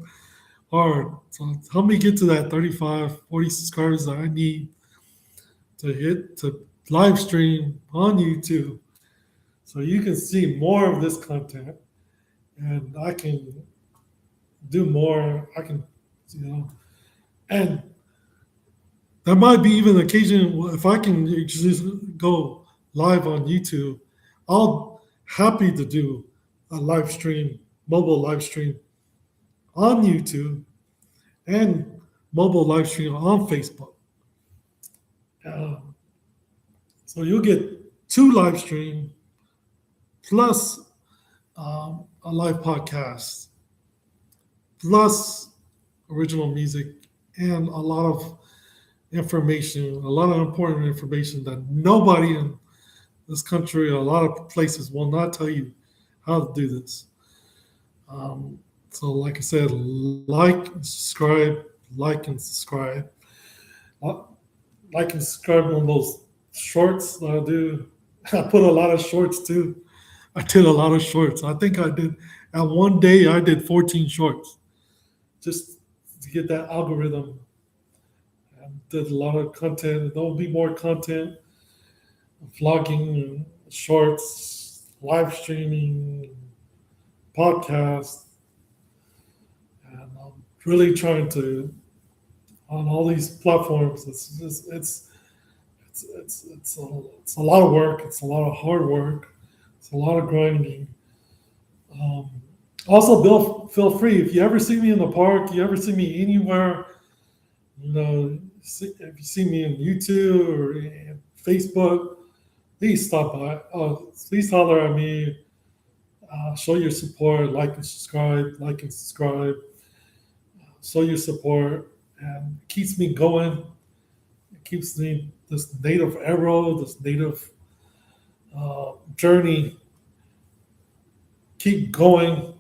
hard. So help me get to that 35, 40 subscribers that I need to hit to live stream on YouTube, so you can see more of this content, and I can do more. I can, you know, and there might be even an occasion if I can just go live on YouTube. I'll happy to do a live stream, mobile live stream on YouTube, and mobile live stream on Facebook. So you'll get two live stream plus a live podcast plus original music and a lot of information, a lot of important information that nobody in this country or a lot of places will not tell you how to do this. So, like I said, like and subscribe, like and subscribe, like and subscribe on those shorts that I do. I put a lot of shorts too. I did a lot of shorts. I think I did at one day I did 14 shorts just to get that algorithm. and did a lot of content. There'll be more content, vlogging, shorts, live streaming, podcasts, and I'm really trying to on all these platforms. It's a lot of work. It's a lot of hard work. It's a lot of grinding. Um, Also, Bill, feel free if you ever see me in the park, you ever see me anywhere, if you see me on YouTube or in Facebook, please stop by. Please holler at me. Show your support, like and subscribe. Show your support, and it keeps me going. It keeps me this native arrow, this native journey. Keep going.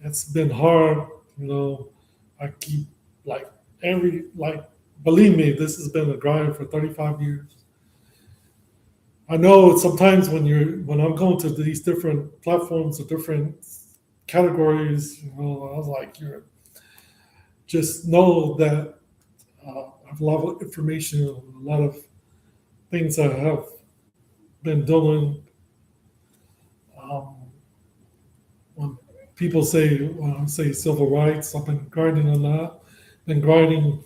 It's been hard, you know. I keep like believe me, this has been a grind for 35 years. I know sometimes when I'm going to these different platforms or different categories, I was like, you're just know that I have a lot of information, a lot of things I have been doing. Um, when when I say civil rights, I've been grinding on that, been grinding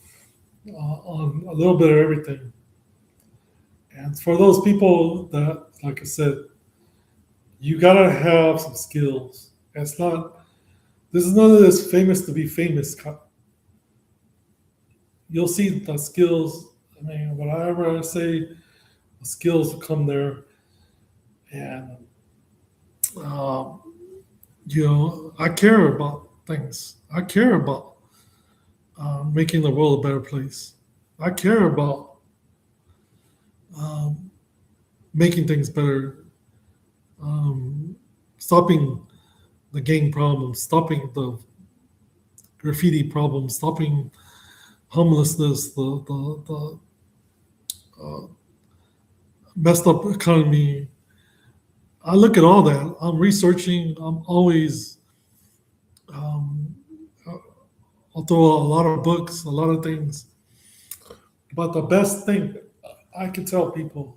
on a little bit of everything. And for those people that, like I said, you gotta have some skills. It's not. This is none of this famous to be famous. You'll see the skills. I mean, whatever I say, the skills will come there, and um, I care about things. I care about making the world a better place. I care about um, making things better, stopping the gang problem, stopping the graffiti problem, stopping homelessness, the uh, messed up economy. I look at all that. I'm researching. I'm always, um, I'll throw a lot of books, a lot of things. But the best thing I can tell people,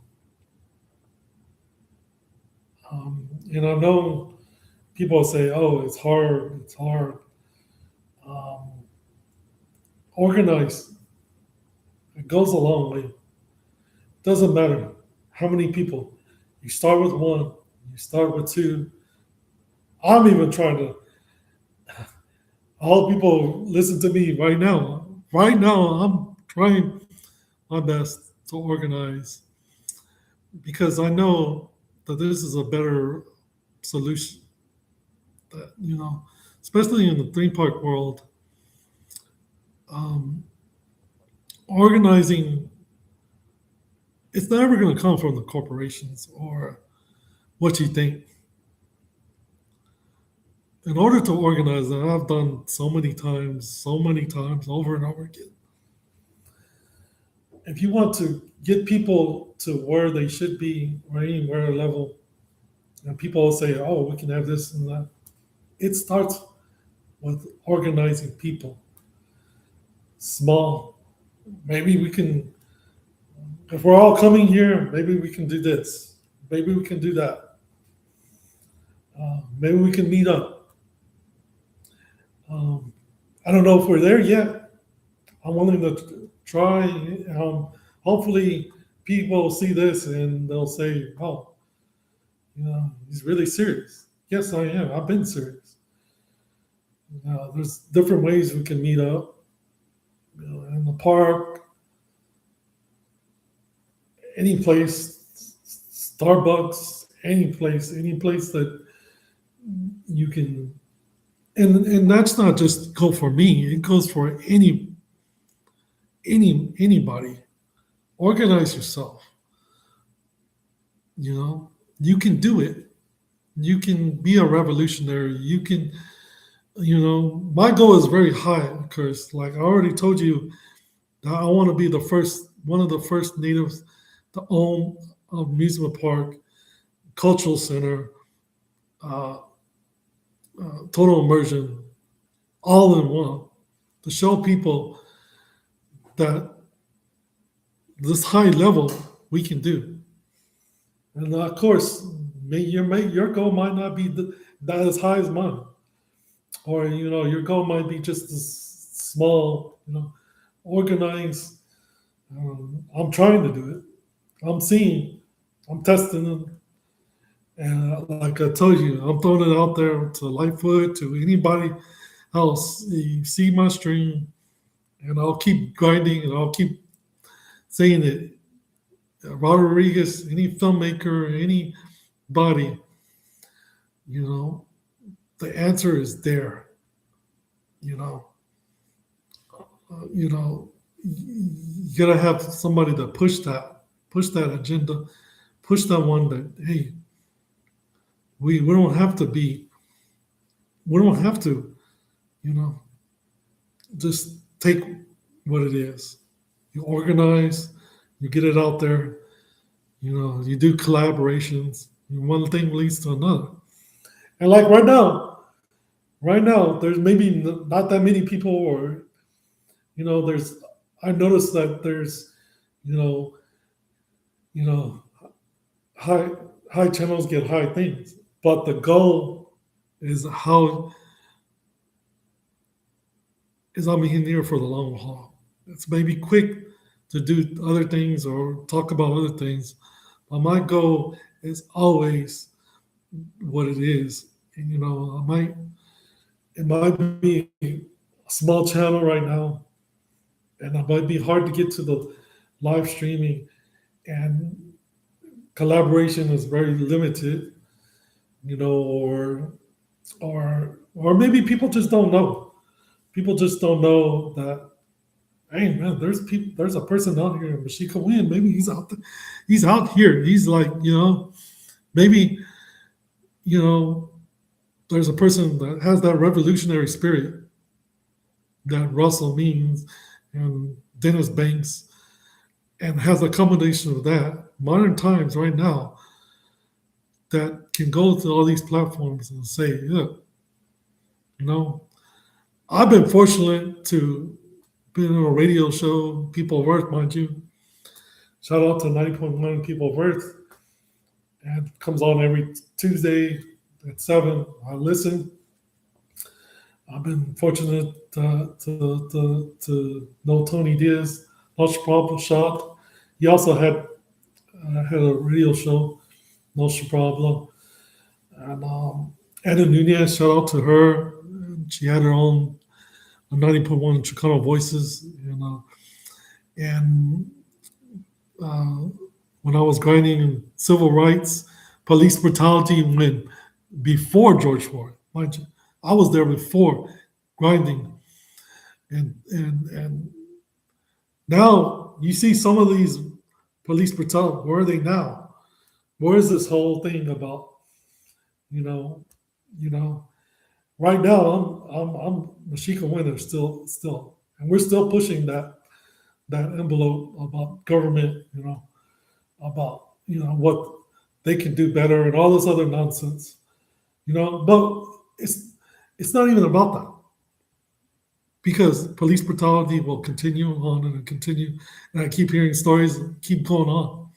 and I know people say, "Oh, it's hard. It's hard." Um, Organize. It goes a long way. Doesn't matter how many people. You start with one. You start with two. I'm even trying to. All people listen to me right now. Right now, I'm trying my best to organize because I know that this is a better solution. That especially in the theme park world, um, organizing it's never going to come from the corporations or what you think. In order to organize that, I've done so many times, over and over again. If you want to get people to where they should be, or anywhere level, and people will say, "Oh, we can have this and that," it starts with organizing people. Small. Maybe we can, if we're all coming here, maybe we can do this. Maybe we can do that. Maybe we can meet up. Um, I don't know if we're there yet. I'm willing to try. Hopefully, people see this and they'll say, "Oh, he's really serious." Yes, I am. I've been serious. There's different ways we can meet up. In the park, any place, Starbucks, any place that you can. And that's not just go for me. It goes for anybody. Organize yourself. You can do it. You can be a revolutionary. You can. My goal is very high, Chris. Like I already told you, that I want to be one of the first natives to own a amusement park, cultural center, uh, total immersion, all in one, to show people that this high level we can do. And of course, your goal might not be that as high as mine, or your goal might be just as small. Organize. I'm trying to do it. I'm seeing. I'm testing it. And like I told you, I'm throwing it out there to Lightfoot, to anybody else. You see my stream, and I'll keep grinding, and I'll keep saying it. Rodriguez, any filmmaker, anybody, you know, the answer is there. You know, you gotta have somebody to push that agenda, push that one that hey, we don't have to be, we don't have to, you know, just take what it is. You organize, you get it out there. You do collaborations. One thing leads to another. And like right now, there's maybe not that many people, or there's. I noticed that there's, you know, you know, high high channels get high things, but the goal is how is I'm here for the long haul. It's maybe quick to do other things or talk about other things, but my goal is always what it is. And it might be a small channel right now, and it might be hard to get to the live streaming, and collaboration is very limited, or maybe people just don't know. People just don't know that. Hey man, there's people. There's a person out here in Mexikawin. Maybe he's out there. He's out here. He's like, maybe you know, there's a person that has that revolutionary spirit that Russell Means and Dennis Banks, and has a combination of that modern times right now, that can go to all these platforms and say, look, you know, I've been fortunate to be on a radio show, People of Earth, mind you. Shout out to 90.1 People of Earth. And it comes on every Tuesday at 7. I listen. I've been fortunate to know Tony Diaz, Nosh Problem Shot. He also had a radio show, Nosh Problem. And Anna Nunez, shout out to her. She had her own 90.1 Chicano Voices. And when I was grinding in civil rights, police brutality went before George Floyd, mind you. I was there before grinding, and now you see some of these police brutality. Where are they now? Where is this whole thing about? You know, you know. Right now, I'm Mashika Winter still, and we're still pushing that envelope about government. About what they can do better and all this other nonsense. But it's not even about that, because police brutality will continue on and continue, and I keep hearing stories keep going on,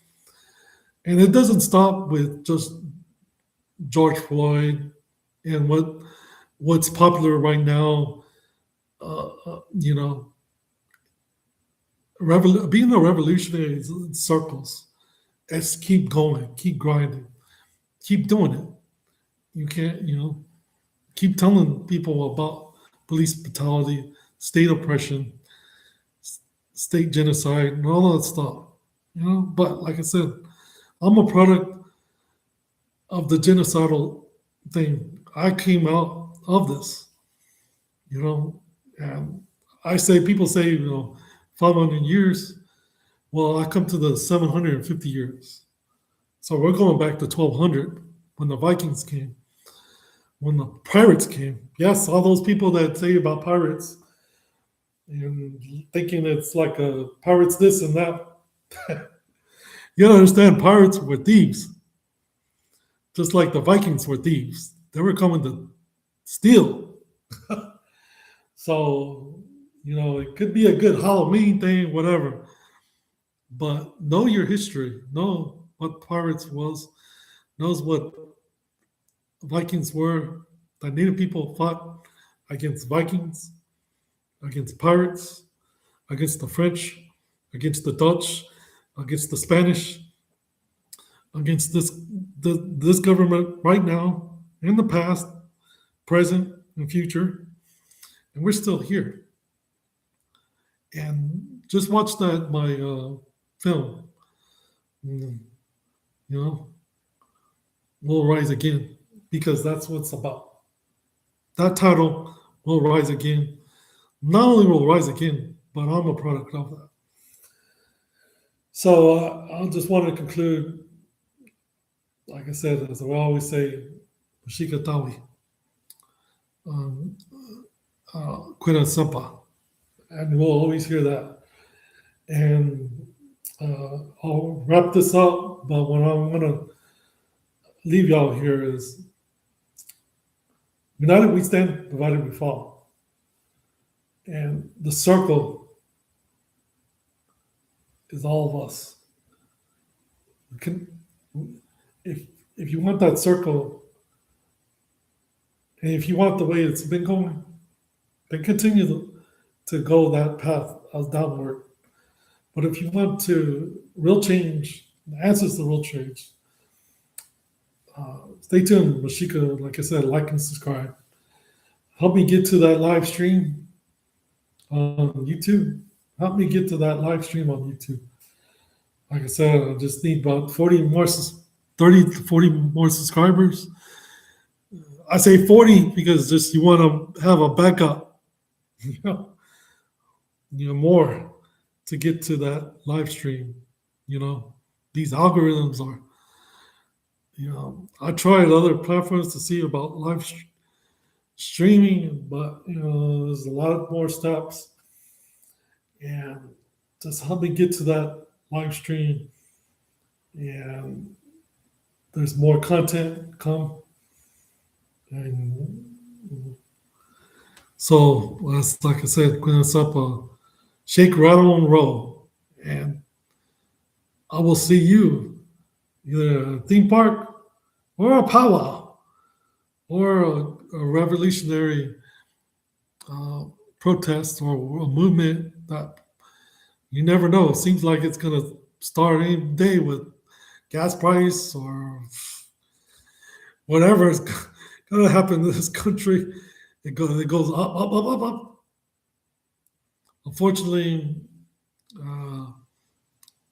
and it doesn't stop with just George Floyd and what's popular right now. You know, being a revolutionary in circles. Let's keep going, keep grinding, keep doing it. You can't, keep telling people about police brutality, state oppression, state genocide, and all that stuff. But like I said, I'm a product of the genocidal thing. I came out of this, and people say, 500 years. Well, I come to the 750 years. So we're going back to 1200 when the Vikings came, when the pirates came. Yes, all those people that say about pirates and thinking it's like a pirates this and that. You don't understand, pirates were thieves, just like the Vikings were thieves. They were coming to steal. So, it could be a good Halloween thing, whatever. But know your history. Know what pirates was. Knows what Vikings were. The Native people fought against Vikings, against pirates, against the French, against the Dutch, against the Spanish, against this government right now, in the past, present, and future, and we're still here. And just watch that my film. Mm, You know, will rise again because that's what it's about. That title will rise again. Not only will rise again, but I'm a product of that. So I just want to conclude, like I said, as I always say, Mashika Tawi, um, Quina Sampa, and we'll always hear that. And I'll wrap this up, but what I'm going to leave y'all here is united we stand, divided we fall. And the circle is all of us. We can, if, if you want that circle, and if you want the way it's been going, then continue to go that path downward. But if you want to real change, the answers to real change, stay tuned. Mashika, like I said, like and subscribe. Help me get to that live stream on YouTube. Help me get to that live stream on YouTube. Like I said, I just need about 40 more, 30 to 40 more subscribers. I say 40 because just you want to have a backup, you know, more to get to that live stream. You know, these algorithms are, I tried other platforms to see about streaming, but there's a lot more steps, and just help me get to that live stream, and there's more content come, and so that's like I said, clean us up, shake, rattle, and roll, and I will see you either at a theme park or a powwow or a revolutionary protest or a movement that you never know. It seems like it's going to start any day with gas price or whatever is going to happen in this country. It goes up, up, up, up, up. Unfortunately, uh,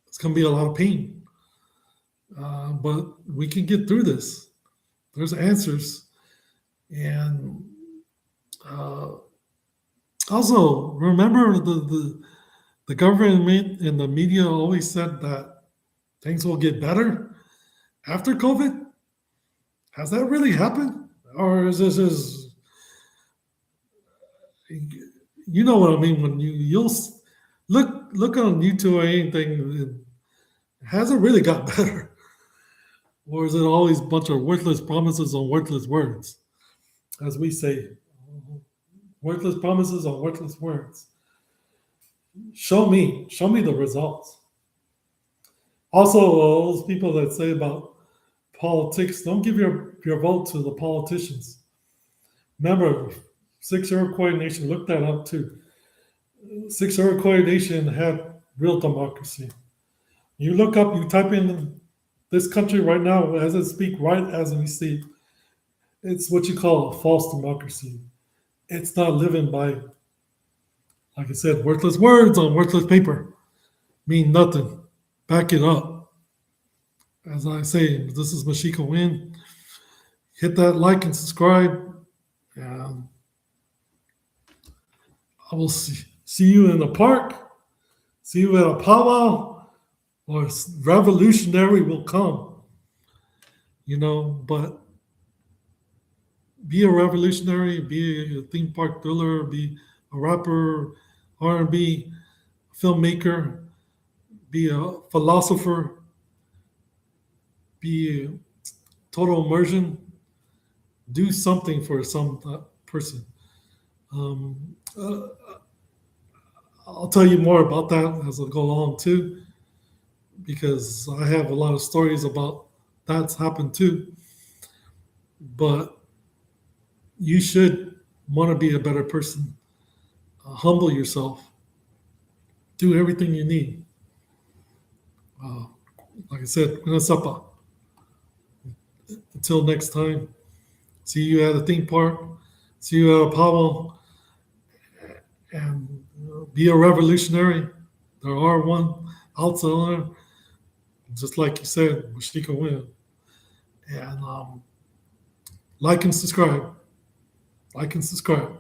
it's going to be a lot of pain. But we can get through this. There's answers. And also, remember the government and the media always said that things will get better after COVID. Has that really happened? Or is this just, you know what I mean? When you'll look on YouTube or anything, has it really got better? Or is it always a bunch of worthless promises on worthless words? As we say, worthless promises on worthless words. Show me the results. Also, those people that say about politics, don't give your vote to the politicians. Remember, Six Iroquois Nation, look that up too. Six Iroquois Nation had real democracy. You look up, you type in this country right now, as I speak, right as we see, it's what you call a false democracy. It's not living by, like I said, worthless words on worthless paper. Mean nothing. Back it up. As I say, this is Mexikawin. Hit that like and subscribe. And I will see you in the park. See you at a powwow, or revolutionary will come. But be a revolutionary, be a theme park thriller, be a rapper, R&B, filmmaker, be a philosopher, be a total immersion. Do something for some person. Um, I'll tell you more about that as I go along too. because I have a lot of stories about that's happened too. But you should want to be a better person. Humble yourself. Do everything you need. Uh, like I said, Minasapa. Until next time, see you at the theme park. See you at a powwow. And be a revolutionary. There are one outside there, just like you said, Mexikawin. And like and subscribe. Like and subscribe.